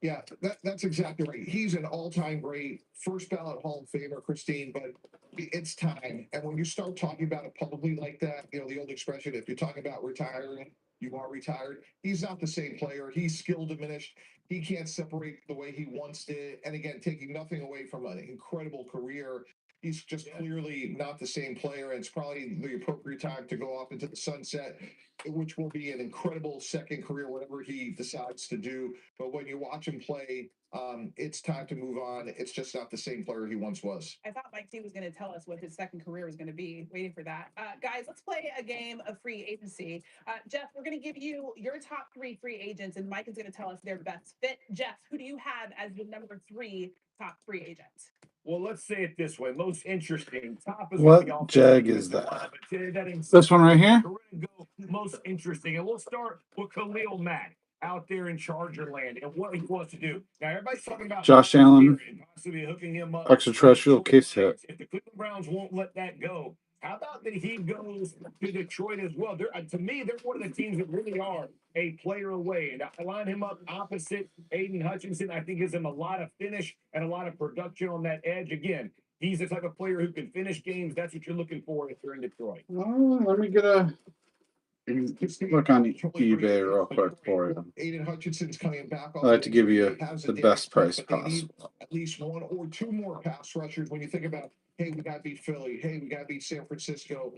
Speaker 9: Yeah, that's exactly right. He's an all-time great, first ballot Hall of Famer, Christine, but it's time. And when you start talking about it publicly like that, you know, the old expression, if you're talking about retiring, you are retired. He's not the same player. He's skill diminished. He can't separate the way he once did. And again, taking nothing away from an incredible career, he's just clearly not the same player. And it's probably the appropriate time to go off into the sunset, which will be an incredible second career, whatever he decides to do. But when you watch him play, it's time to move on. It's just not the same player he once was.
Speaker 5: I thought Mike T was going to tell us what his second career was going to be. Waiting for that. Guys, let's play a game of free agency. Jeff, we're going to give you your top 3 free agents, and Mike is going to tell us their best fit. Jeff, who do you have as the number 3 top free agents?
Speaker 7: Well, let's say it this way. Most interesting. Top is
Speaker 3: What jag is that? This one right here?
Speaker 7: Most interesting. And we'll start with Khalil Mack out there in Charger land and what he wants to do. Now, everybody's talking about
Speaker 3: Josh Allen,
Speaker 7: possibly hooking him up.
Speaker 3: extraterrestrial case hit.
Speaker 7: If the Cleveland Browns won't let that go, how about that he goes to Detroit as well? To me, they're one of the teams that really are a player away. And I line him up opposite Aiden Hutchinson. I think gives him a lot of finish and a lot of production on that edge. Again, he's the type of player who can finish games. That's what you're looking for if you're in Detroit.
Speaker 3: Oh, let me get a Look on eBay real quick for you.
Speaker 9: Aiden Hutchinson's coming back.
Speaker 3: I like to give you the best price
Speaker 9: But they need
Speaker 3: possible.
Speaker 9: at least one or two more pass rushers when you think about, hey, we got to beat Philly. Hey, we got to beat San Francisco,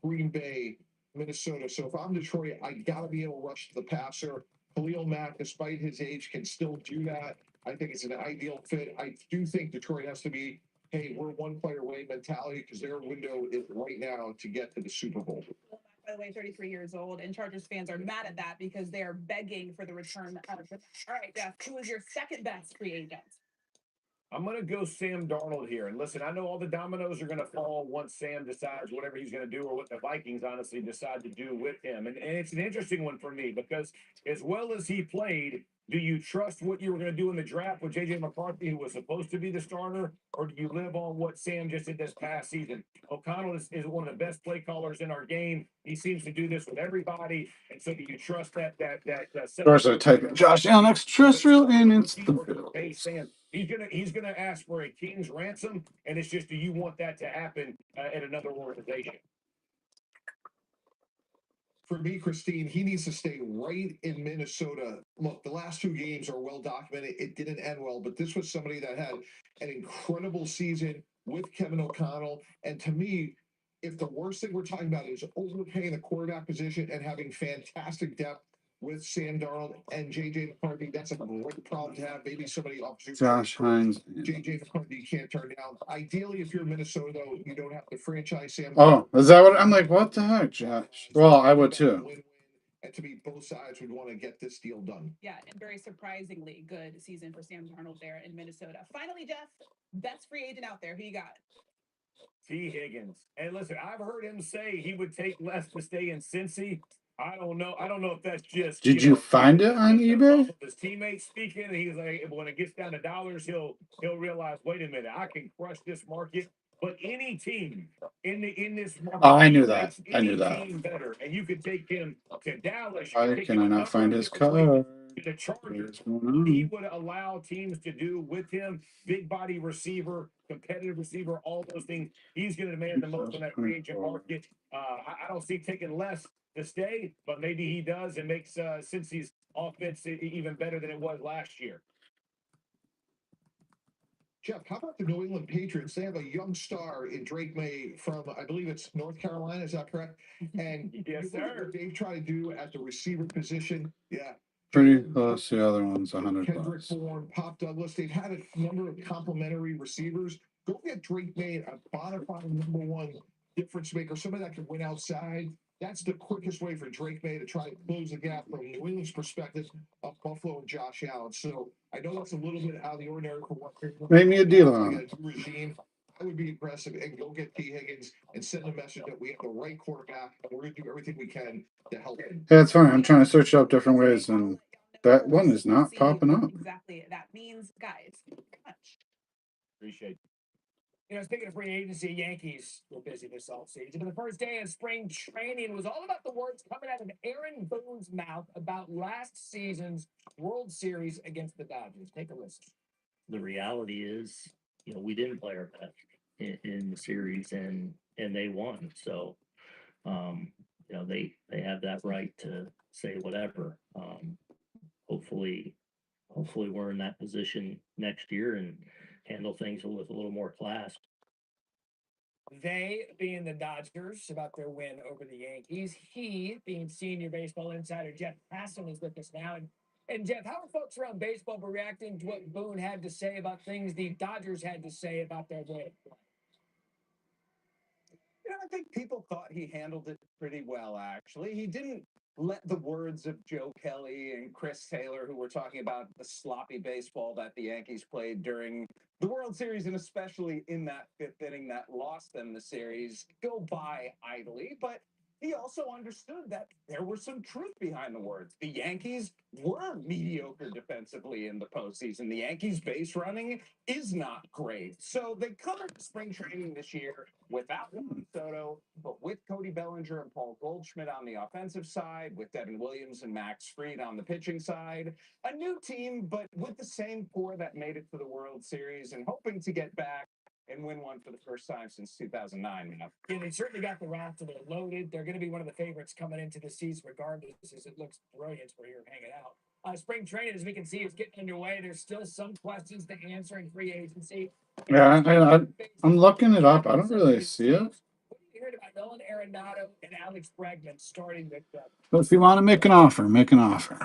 Speaker 9: Green Bay, Minnesota. So if I'm Detroit, I got to be able to rush to the passer. Khalil Mack, despite his age, can still do that. I think it's an ideal fit. I do think Detroit has to be, hey, we're one player away mentality because their window is right now to get to the Super Bowl.
Speaker 5: By the way, 33 years old, and Chargers fans are mad at that because they are begging for the return of. All right, Jeff, who is your second best free agent?
Speaker 4: I'm going to go Sam Darnold here. And listen, I know all the dominoes are going to fall once Sam decides whatever he's going to do or what the Vikings honestly decide to do with him. And it's an interesting one for me because as well as he played, do you trust what you were going to do in the draft with J.J. McCarthy, who was supposed to be the starter, or do you live on what Sam just did this past season? O'Connell is one of the best play callers in our game. He seems to do this with everybody. And so do you trust that?
Speaker 3: Of course, I type in Josh Allen extraterrestrial, and it's the
Speaker 4: Hey, Sam, he's gonna ask for a king's ransom, and it's just, do you want that to happen at another organization?
Speaker 9: For me, Christine, he needs to stay right in Minnesota. Look, the last two games are well documented. It didn't end well, but this was somebody that had an incredible season with Kevin O'Connell. And to me, if the worst thing we're talking about is overpaying the quarterback position and having fantastic depth with Sam Darnold and JJ McCarthy, that's a great problem to have. Maybe somebody opposite
Speaker 3: Josh Hines.
Speaker 9: JJ McCarthy you can't turn down. Ideally, if you're Minnesota, though, you don't have to franchise Sam.
Speaker 3: Oh, is that what I'm like? What the heck, Josh? Well, I would too.
Speaker 9: And to me, both sides would want to get this deal done.
Speaker 5: Yeah, and very surprisingly good season for Sam Darnold there in Minnesota. Finally, Jeff, best free agent out there. Who you got?
Speaker 4: T. Higgins. And listen, I've heard him say he would take less to stay in Cincy. I don't know if that's just.
Speaker 3: Did you find it on eBay?
Speaker 4: His teammates speaking, and he's like, when it gets down to dollars, he'll realize, wait a minute, I can crush this market. But any team in this market,
Speaker 3: Oh, I knew that. I knew
Speaker 4: any
Speaker 3: that.
Speaker 4: team better, and you could take him to Dallas.
Speaker 3: Why can I not find his card?
Speaker 4: The Chargers, he would allow teams to do with him, big body receiver, competitive receiver, all those things. He's going to demand the most on that free agent market. I don't see taking less to stay, but maybe he does and makes Cincy's offense even better than it was last year.
Speaker 9: Jeff, how about the New England Patriots? They have a young star in Drake May from, I believe it's North Carolina. Is that correct? And
Speaker 4: yes, sir.
Speaker 9: They've tried to do at the receiver position. Yeah.
Speaker 3: Pretty close. The other one's $100.
Speaker 9: Kendrick Bourne, Pop Douglas. They've had a number of complimentary receivers. Go get Drake May, a bona fide number one difference maker, somebody that can win outside. That's the quickest way for Drake May to try to close the gap from New England's perspective of Buffalo and Josh Allen. So I know that's a little bit out of the ordinary for what
Speaker 3: Make me a deal on it.
Speaker 9: Regime. I would be aggressive and go get T. Higgins and send a message that we have the right quarterback and we're going to do everything we can to help him.
Speaker 3: Yeah, it's funny. I'm trying to search up different ways, and that one is not popping up.
Speaker 5: Exactly. That means, guys,
Speaker 4: Appreciate it.
Speaker 7: You know, speaking of free agency, Yankees were busy this offseason. But the first day of spring training was all about the words coming out of Aaron Boone's mouth about last season's World Series against the Dodgers. Take a listen.
Speaker 18: The reality is, we didn't play our best in the series, and they won. So, they have that right to say whatever. Hopefully we're in that position next year and handle things with a little more class.
Speaker 7: They being the Dodgers about their win over the Yankees. He being senior baseball insider Jeff Passan is with us now. And Jeff, how are folks around baseball reacting to what Boone had to say about things the Dodgers had to say about their win?
Speaker 10: I think people thought he handled it pretty well, actually. He didn't let the words of Joe Kelly and Chris Taylor, who were talking about the sloppy baseball that the Yankees played during the World Series, and especially in that fifth inning that lost them the series, go by idly. But he also understood that there was some truth behind the words. The Yankees were mediocre defensively in the postseason. The Yankees' base running is not great. So they covered spring training this year without Juan Soto, but with Cody Bellinger and Paul Goldschmidt on the offensive side, with Devin Williams and Max Fried on the pitching side. A new team, but with the same core that made it to the World Series and hoping to get back
Speaker 4: and win one for the first time since 2009. Now.
Speaker 7: Yeah, they certainly got the roster. They're loaded. They're going to be one of the favorites coming into the season, regardless, as it looks brilliant where you're hanging out. Spring training, as we can see, is getting underway. There's still some questions to answer in free agency.
Speaker 3: Yeah, I'm looking it up. I don't really see it.
Speaker 7: You heard about Nolan Arenado and Alex Bregman starting with them.
Speaker 3: But if you want to make an offer, make an offer.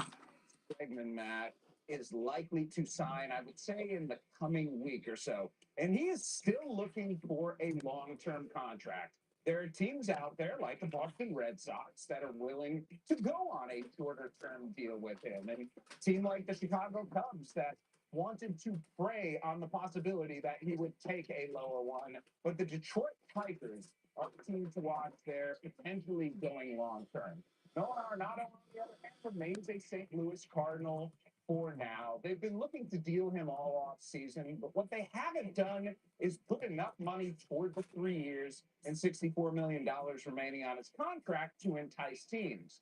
Speaker 4: Bregman, Matt, is likely to sign, I would say, in the coming week or so. And he is still looking for a long-term contract. There are teams out there like the Boston Red Sox that are willing to go on a shorter-term deal with him. And a team like the Chicago Cubs that wanted to prey on the possibility that he would take a lower one. But the Detroit Tigers are the team to watch there, potentially going long-term. Nolan Arenado, on the other hand, remains a St. Louis Cardinal for now. They've been looking to deal him all off season, but what they haven't done is put enough money toward the 3 years and $64 million remaining on his contract to entice teams.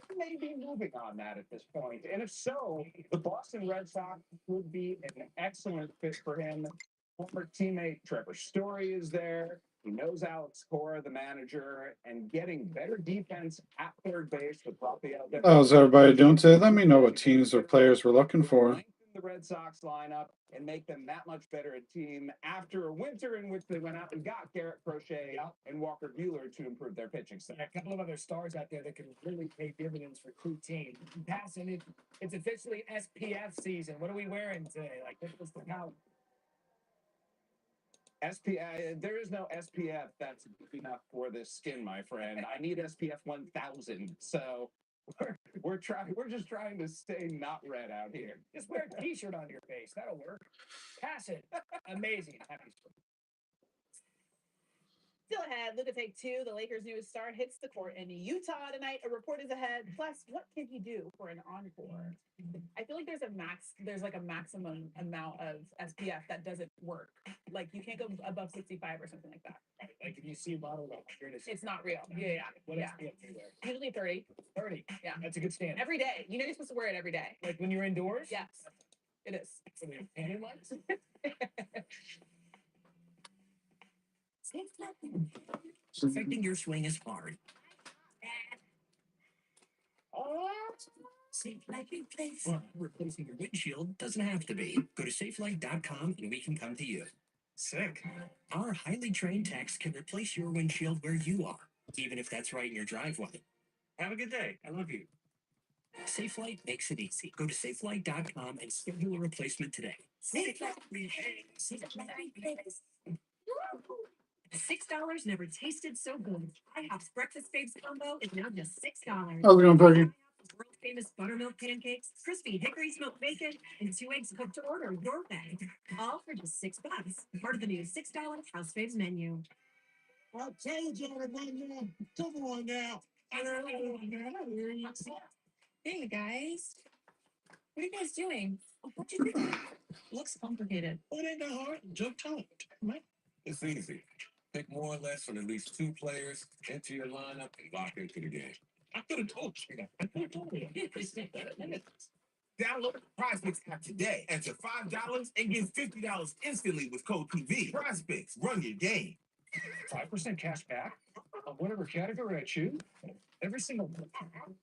Speaker 4: They may be moving on that at this point, and if so, the Boston Red Sox would be an excellent fit for him. Former teammate Trevor Story is there. He knows Alex Cora, the manager, and getting better defense at third base with Rafael.
Speaker 3: How's everybody doing today? Let me know what teams or players we're looking for.
Speaker 4: Lengthen the Red Sox lineup and make them that much better a team after a winter in which they went out and got Garrett Crochet and Walker Buehler to improve their pitching staff.
Speaker 7: A couple of other stars out there that can really pay dividends for crew team. Passing it's officially SPF season. What are we wearing today? Like this was the count.
Speaker 4: SPF, there is no SPF that's enough for this skin, my friend. I need SPF 1000. So we're just trying to stay not red out here.
Speaker 7: Just wear a t-shirt on your face. That'll work. Pass it. Amazing. Happy.
Speaker 5: Still ahead, Luka take two. The Lakers' newest star hits the court in Utah tonight. A report is ahead. Plus, what can he do for an encore? I feel like there's like a maximum amount of SPF that doesn't work. Like you can't go above 65 or something like that.
Speaker 7: Like if you see a bottle of
Speaker 5: it's not real. Yeah.
Speaker 7: What
Speaker 5: Yeah.
Speaker 7: SPF do you wear?
Speaker 5: Usually 30.
Speaker 7: 30.
Speaker 5: Yeah.
Speaker 7: That's a good standard.
Speaker 5: Every day. You know you're supposed to wear it every day.
Speaker 7: Like when you're indoors?
Speaker 5: Yes. It is.
Speaker 7: So we have tanning lights?
Speaker 16: Perfecting your swing is hard. SafeLight replace. Well, replacing your windshield doesn't have to be. Go to SafeLight.com and we can come to you.
Speaker 7: Sick.
Speaker 16: Our highly trained techs can replace your windshield where you are, even if that's right in your driveway.
Speaker 7: Have a good day. I love you.
Speaker 16: SafeLight makes it easy. Go to SafeLight.com and schedule a replacement today. SafeLight replace.
Speaker 19: $6 never tasted so good. IHOP's breakfast babes combo is now just $6.
Speaker 3: How's it going, Peggy?
Speaker 19: World famous buttermilk pancakes, crispy hickory smoked bacon, and 2 eggs cooked to order your way. All for just $6. Part of the new $6 House Faves menu.
Speaker 4: I'll tell you, gentlemen, come on now.
Speaker 19: Hey guys, what are you guys doing? What you think? Looks complicated.
Speaker 4: What in the heart? Jump top. It's easy. Pick more or less from at least 2 players, enter your lineup, and lock into the game. I could have told you that. I could have told you. Download the PrizePicks app today. Enter $5 and get $50 instantly with code PV. PrizePicks, run your game.
Speaker 7: 5% cash back on whatever category I choose. Every single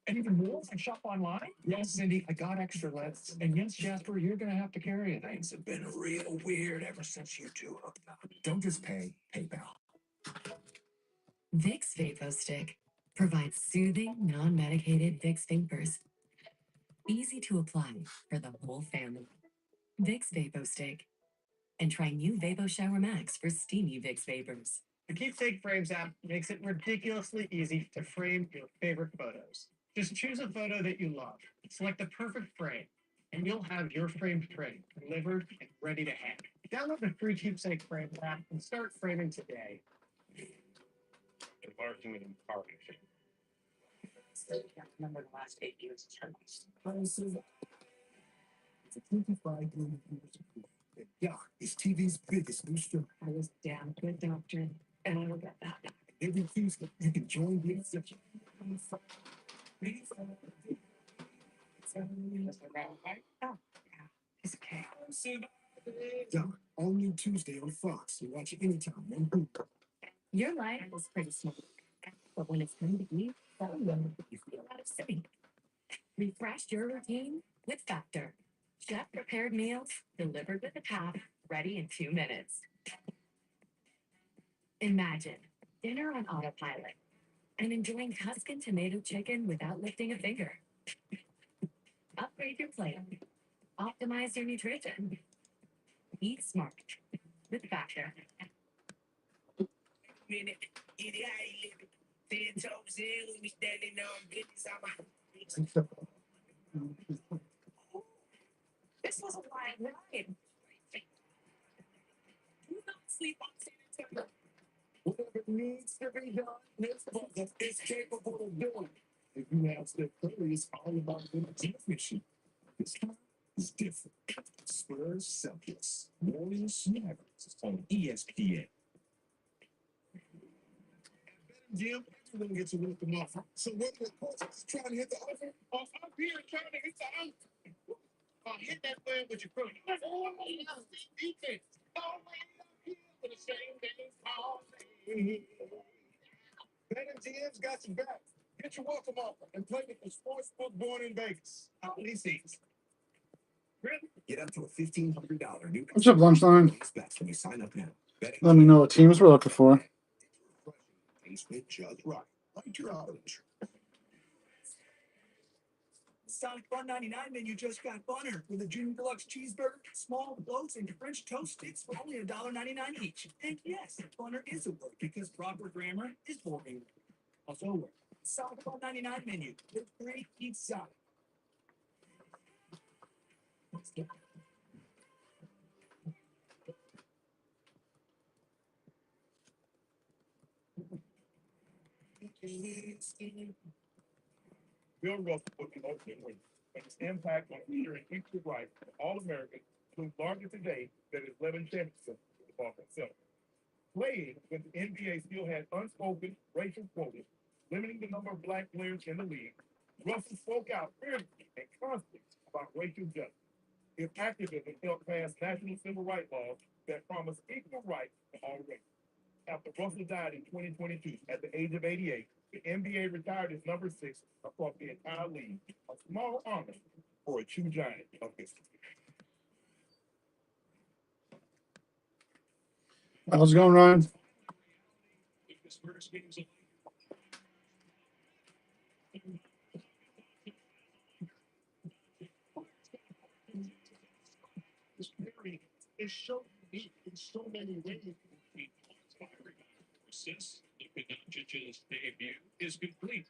Speaker 7: and even more if I shop online. Yes, Cindy, I got extra lets. And yes, Jasper, you're gonna have to carry it. Things have been real weird ever since you two hooked up. Don't just pay PayPal.
Speaker 13: Vicks Vapor Stick provides soothing, non-medicated Vicks vapors. Easy to apply for the whole family. Vicks Vapor Stick. And try new Vapo Shower Max for steamy Vicks vapors.
Speaker 20: The Keepsake Frames app makes it ridiculously easy to frame your favorite photos. Just choose a photo that you love, select the perfect frame, and you'll have your framed frame delivered and ready to hang. Download the free Keepsake Frames app and start framing today.
Speaker 4: Embarking with a partnership.
Speaker 7: I can't remember the last 8 years of service. It's a 25-year yeah, it's TV's biggest new show.
Speaker 19: I was down to a doctor, and I will get that.
Speaker 7: Every Tuesday, you can join the exception.
Speaker 19: Oh, yeah. It's okay.
Speaker 7: Doc,
Speaker 16: All new Tuesday on Fox. You watch it anytime. On Hulu.
Speaker 13: Your life is pretty small, but when it's time to eat, you feel out of sync. Refresh your routine with Factor. Chef prepared meals delivered with a tap, ready in 2 minutes. Imagine dinner on autopilot and enjoying Tuscan tomato chicken without lifting a finger. Upgrade your plate. Optimize your nutrition. Eat smart with Factor.
Speaker 16: Minute, idiot, I live. 10 toes in, we standing on business.
Speaker 7: This was a wild ride. Do not sleep on San Antonio.
Speaker 9: Whatever needs to be done, this buzzer is capable of doing. If you have Steph Curry, it's all about the championship. This time is different. Spurs Celtics, Warriors Mavericks on ESPN. Jim, everyone gets a welcome offer. So whether the coach is trying to hit the offer, or I'm here trying to hit the offer, hit that button with your foot. Oh, defense. All the way up here for the same thing. BetMGM's got your back. Get your welcome offer and play with the sportsbook born in Vegas. How many seats? Really?
Speaker 16: Get up to a $1,500 new
Speaker 3: What's up, Lunchline?
Speaker 16: bets when you sign up now.
Speaker 3: Let me know what teams we're looking for.
Speaker 9: Taste with just right. Like your auto insurance.
Speaker 16: Sonic $1.99 menu just got funner with a junior deluxe cheeseburger, small loaves, and French toast sticks for only $1.99 each. And yes, funner is a word because proper grammar is boring. Also, a word. Sonic $1.99 menu with 3 each side. Let's go.
Speaker 17: Bill Russell was the ultimate winner, but his impact on ensuring equal rights for all Americans looms larger today than his 11 championships with the Boston Celtics. Playing when the NBA still had unspoken racial quotas, limiting the number of black players in the league, Russell spoke out earnestly and constantly about racial justice. His activism helped pass national civil rights laws that promise equal rights to all races. After Russell died in 2022 at the age of 88, the NBA retired his number 6 across the entire league, a small honor for a true giant of history.
Speaker 3: How's it going, Ryan?
Speaker 17: This period is so unique in so many ways. Since Luka Doncic's debut is complete.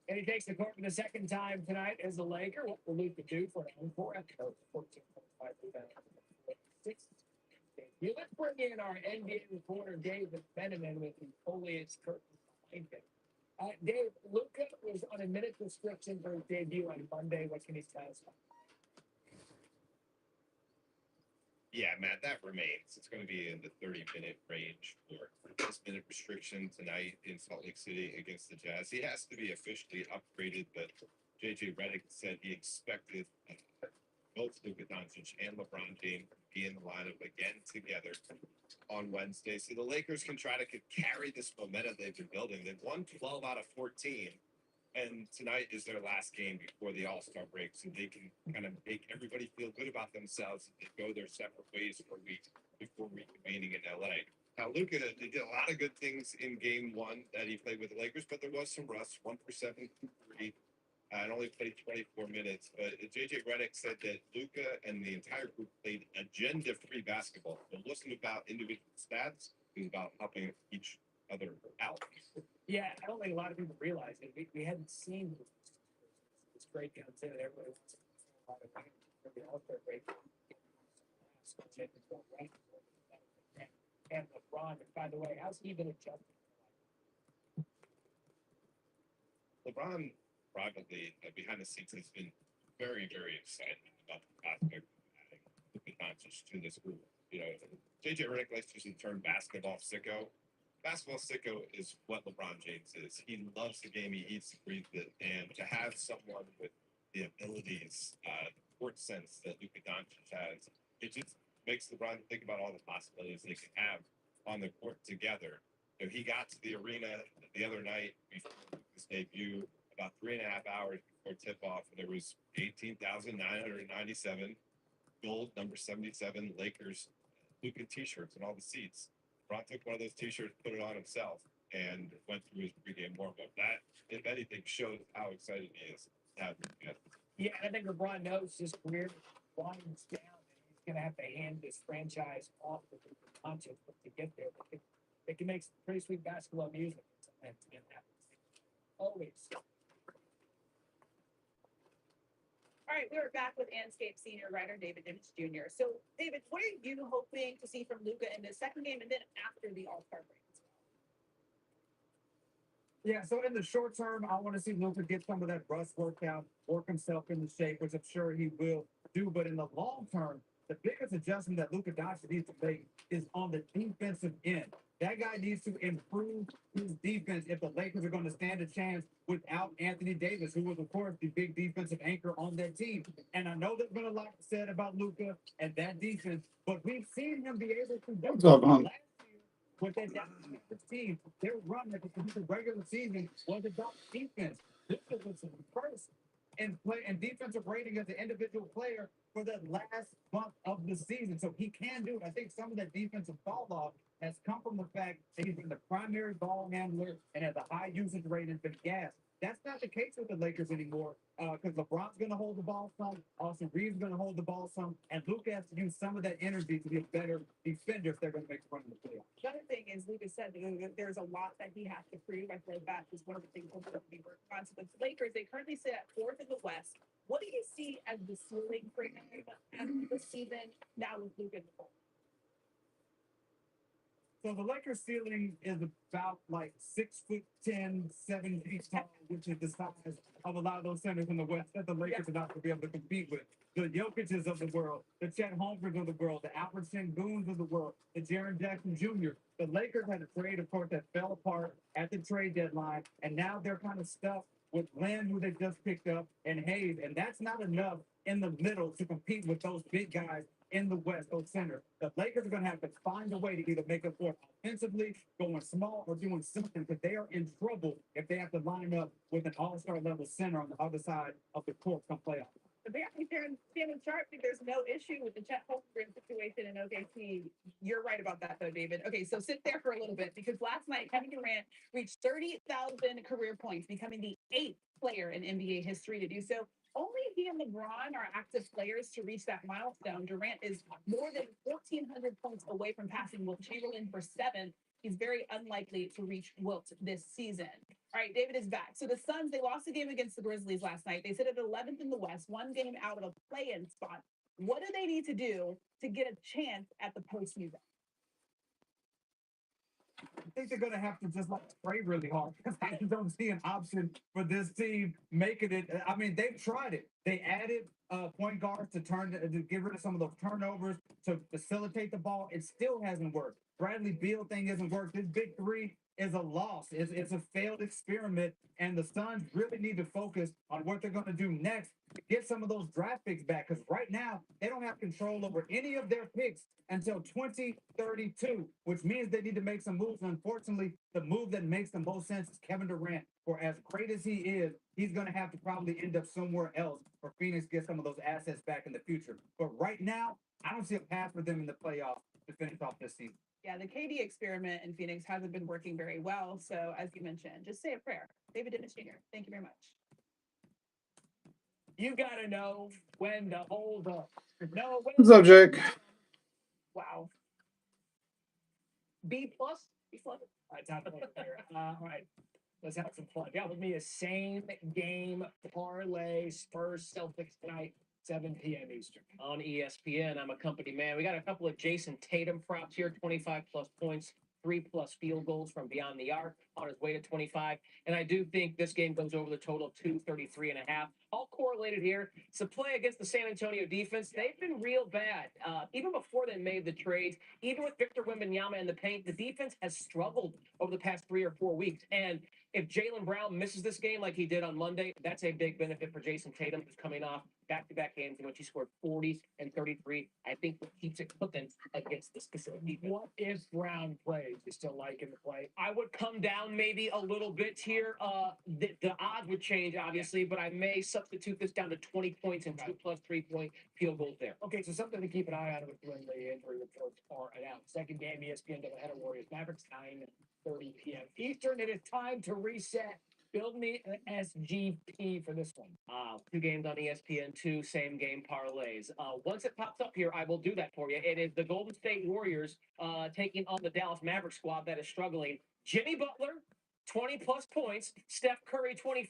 Speaker 7: And he takes the court for the second time tonight as a Laker. What will Luka do for an encore after 14.5%? Let's bring in our NBA reporter, David Beneman, with the foliage curtains behind him. Dave, Luka was on a minute restriction for his debut on Monday. What can he tell us?
Speaker 21: Yeah, Matt, that remains. It's going to be in the 30-minute range for this minute restriction tonight in Salt Lake City against the Jazz. He has to be officially upgraded, but JJ Redick said he expected both Luka Doncic and LeBron James to be in the lineup again together on Wednesday. So the Lakers can try to carry this momentum they've been building. They've won 12 out of 14. And tonight is their last game before the All-Star break, so they can kind of make everybody feel good about themselves and they go their separate ways for a week before reconvening in LA. Now, Luka, they did a lot of good things in Game 1 that he played with the Lakers, but there was some rust, 1 for 7, 2 for 3, and only played 24 minutes. But JJ Redick said that Luka and the entire group played agenda-free basketball. It wasn't about individual stats; it was about helping each other out.
Speaker 7: Yeah, I don't think a lot of people realize it. We hadn't seen this great comes in and everybody wants to a lot of time for the All-Star break. And LeBron, and by the way, how's he been adjusting?
Speaker 21: LeBron privately, behind the scenes, has been very, very excited about the prospect of adding Luka Doncic to this group. You know, JJ Redick likes to use the term basketball sicko. Basketball sicko is what LeBron James is. He loves the game. He eats and breathes it. And to have someone with the abilities, court sense that Luka Doncic has, it just makes LeBron think about all the possibilities they can have on the court together. You know, he got to the arena the other night before his debut, about 3.5 hours before tip-off, and there was 18,997 gold number 77 Lakers Luka t-shirts in all the seats. LeBron took one of those t-shirts, put it on himself, and went through his pregame warm-up. That, if anything, shows how excited he is to have him again.
Speaker 7: Yeah, I think LeBron knows his career winds down, and he's going to have to hand this franchise off to the Doncic to get there. They can make some pretty sweet basketball music. And always.
Speaker 5: All right, we're back with Anscape senior writer David Nimitz Jr. So, David, what are you hoping to see from Luka in the second game and then after the All-Star break?
Speaker 10: Yeah, so in the short term, I want to see Luka get some of that rust worked out, work himself into shape, which I'm sure he will do. But in the long term, the biggest adjustment that Luka Doncic needs to make is on the defensive end. That guy needs to improve his defense if the Lakers are going to stand a chance without Anthony Davis, who was, of course, the big defensive anchor on that team. And I know there's been a lot said about Luka and that defense, but we've seen him be able to do
Speaker 3: What's up, hon?
Speaker 10: last year with that Dallas team. Their run at the regular season was about defense. This was first in play and defensive rating as an individual player for the last month of the season. So he can do it. I think some of that defensive fall off has come from the fact that he's been the primary ball handler and has a high usage rate and been gassed. That's not the case with the Lakers anymore because LeBron's going to hold the ball some, Austin Reeves going to hold the ball some, and Luka has to use some of that energy to be a better defender if they're going to make a run in the playoffs.
Speaker 5: The other thing is, Luka said that there's a lot that he has to prove. I feel like that is one of the things we're going to be working on. So the Lakers, they currently sit at fourth in the West. What do you see as the ceiling for him this season now with Luka in the fold?
Speaker 10: So the Lakers ceiling is about like 6'10", 7 feet tall, which is the size of a lot of those centers in the West that the Lakers are not going to be able to compete with. The Jokic's of the world, the Chet Holmgrens of the world, the Albert Senguns of the world, the Jaren Jackson Jr. The Lakers had a trade, of course, that fell apart at the trade deadline, and now they're kind of stuck with Len, who they just picked up, and Hayes, and that's not enough in the middle to compete with those big guys in the West, those centers. The Lakers are going to have to find a way to either make up for it offensively, going small, or doing something, because they are in trouble if they have to line up with an all-star level center on the other side of the court come playoff.
Speaker 5: Apparently, Shannon Sharp think there's no issue with the Chet Holmgren situation in OKC. You're right about that, though, David. Okay, so sit there for a little bit, because last night, Kevin Durant reached 30,000 career points, becoming the 8th player in NBA history to do so. Only he and LeBron are active players to reach that milestone. Durant is more than 1,400 points away from passing Wilt Chamberlain for 7th. He's very unlikely to reach Wilt this season. All right, David is back. So the Suns, they lost a game against the Grizzlies last night. They sit at 11th in the West, one game out of a play-in spot. What do they need to do to get a chance at the postseason?
Speaker 10: I think they're going to have to just like spray really hard because I just don't see an option for this team making it. I mean, they've tried it. They added point guards to get rid of some of those turnovers to facilitate the ball. It still hasn't worked. Bradley Beal thing hasn't worked. This big three is a loss. It's a failed experiment, and the Suns really need to focus on what they're going to do next to get some of those draft picks back. Because right now they don't have control over any of their picks until 2032, which means they need to make some moves. And unfortunately, the move that makes the most sense is Kevin Durant. For as great as he is, he's going to have to probably end up somewhere else for Phoenix to get some of those assets back in the future. But right now, I don't see a path for them in the playoffs to finish off this season.
Speaker 5: Yeah, the KD experiment in Phoenix hasn't been working very well. So, as you mentioned, just say a prayer. David Dennis Jr., thank you very much.
Speaker 7: You got to know when to hold up.
Speaker 3: What's up, Jake?
Speaker 7: Wow. B plus? B plus? All right, time to look there. All right. Let's have some fun. Got with me a same game parlay Spurs Celtics tonight, 7 p.m. Eastern.
Speaker 1: On ESPN, I'm a company man. We got a couple of Jason Tatum props here, 25 plus points, 3+ field goals from beyond the arc on his way to 25. And I do think this game goes over the total of 233.5. all correlated here. It's a play against the San Antonio defense. They've been real bad. Even before they made the trades, even with Victor Wembanyama in the paint, the defense has struggled over the past 3 or 4 weeks. And if Jaylen Brown misses this game like he did on Monday, that's a big benefit for Jason Tatum, who's coming off back-to-back games in which he scored 40 and 33. I think what keeps it cooking against the specific defense.
Speaker 7: What if Brown plays? You still like him to play?
Speaker 1: I would come down maybe a little bit here. The odds would change, obviously, but I may substitute this down to 20 points and 2+ 3-point field goals there.
Speaker 7: Okay, so something to keep an eye on with when the injury reports are announced. Second game, ESPN doubleheader Warriors Mavericks, 9:30 p.m. Eastern. It is time to reset. Build me an SGP for this one.
Speaker 1: 2 games on ESPN2, same game parlays. Once it pops up here, I will do that for you. It is the Golden State Warriors taking on the Dallas Mavericks squad that is struggling. Jimmy Butler, 20+ points. Steph Curry, 25+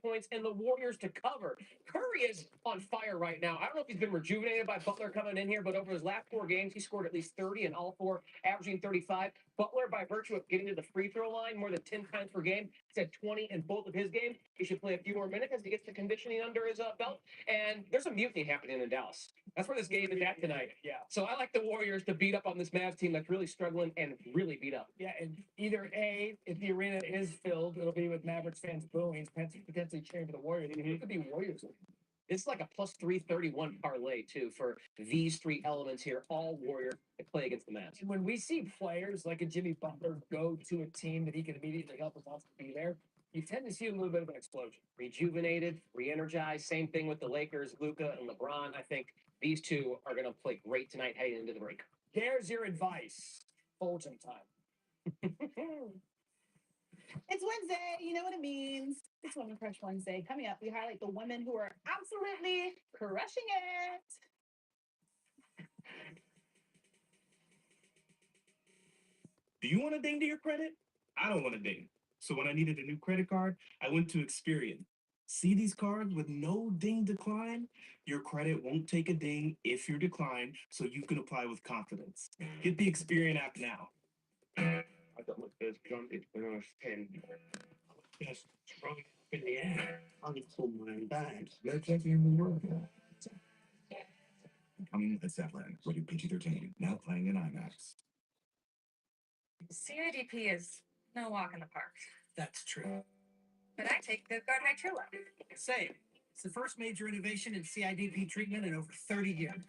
Speaker 1: points, and the Warriors to cover. Curry is on fire right now. I don't know if he's been rejuvenated by Butler coming in here, but over his last 4 games, he scored at least 30 in all 4, averaging 35. Butler, by virtue of getting to the free throw line more than 10 times per game, he's had 20 in both of his games. He should play a few more minutes as he gets the conditioning under his belt. And there's a mutiny happening in Dallas. That's where this game is at tonight.
Speaker 7: Yeah.
Speaker 1: So I like the Warriors to beat up on this Mavs team that's really struggling and really beat up.
Speaker 7: Yeah, and either A, if the arena is filled, it'll be with Mavericks fans booing, potentially cheering for the Warriors. It could be Warriors.
Speaker 1: It's like a plus 331 parlay, too, for these 3 elements here, all Warrior to play against the Mavs.
Speaker 7: When we see players like a Jimmy Butler go to a team that he can immediately help and wants to be there, you tend to see a little bit of an explosion.
Speaker 1: Rejuvenated, re-energized. Same thing with the Lakers, Luka and LeBron. I think these 2 are going to play great tonight heading into the break.
Speaker 7: There's your advice. Fulton time.
Speaker 5: It's Wednesday. You know what it means. It's Women Crush Wednesday. Coming up, we highlight the women who are absolutely crushing it.
Speaker 8: Do you want a ding to your credit? I don't want a ding. So when I needed a new credit card, I went to Experian. See these cards with no ding decline? Your credit won't take a ding if you're declined, so you can apply with confidence. Get the Experian app now. I don't look this blunted when I was 10. Just throwing up in the air. Until my bad.
Speaker 9: Let's take you in the world.
Speaker 6: Coming at Zeppelin, rated PG-13, now playing in IMAX.
Speaker 22: CIDP is no walk in the park.
Speaker 16: That's true.
Speaker 22: But I take Vyvgart Hytrula.
Speaker 16: Same. It's the first major innovation in CIDP treatment in over 30 years.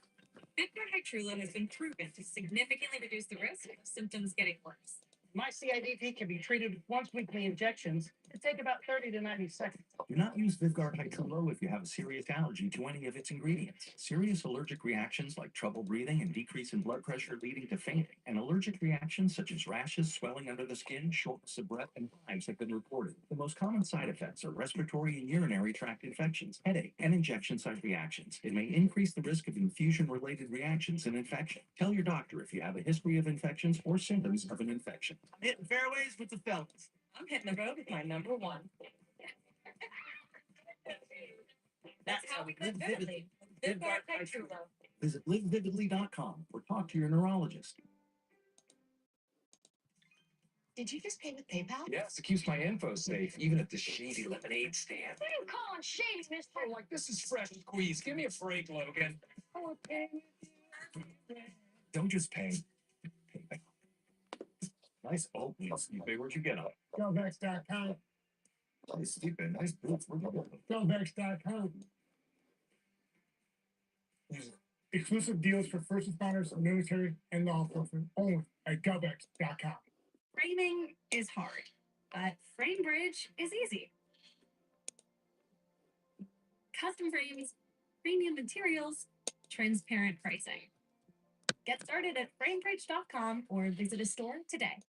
Speaker 22: Vyvgart Hytrula has been proven to significantly reduce the risk of symptoms getting worse.
Speaker 20: My CIDP can be treated with once-weekly injections that take about 30 to 90 seconds.
Speaker 14: Do not use Vyvgart Hytrula if you have a serious allergy to any of its ingredients. Serious allergic reactions like trouble breathing and decrease in blood pressure leading to fainting, and allergic reactions such as rashes, swelling under the skin, shortness of breath, and hives have been reported. The most common side effects are respiratory and urinary tract infections, headache, and injection site reactions. It may increase the risk of infusion-related reactions and infection. Tell your doctor if you have a history of infections or symptoms of an infection.
Speaker 16: I'm hitting fairways with the fellas.
Speaker 22: I'm hitting the road with my number 1. That's how we live vividly. Vyvgart Hytrula.
Speaker 14: Visit livevividly.com or talk to your neurologist.
Speaker 2: Did you just pay with PayPal?
Speaker 6: Yes, it keeps my info safe, even at the shady lemonade stand.
Speaker 7: What are you calling shady, mister? Oh, like this is fresh squeeze. Give me a break, Logan.
Speaker 6: Don't just pay. Pay. Nice oatmeal. Where'd you get them?
Speaker 16: GoVex.com.
Speaker 6: Nice stupid. Nice boots. Where'd you get them?
Speaker 16: GoVex.com. Exclusive deals for first responders, military, and law enforcement only at GoVex.com.
Speaker 22: Framing is hard, but FrameBridge is easy. Custom frames, premium materials, transparent pricing. Get started at framebridge.com or visit a store today.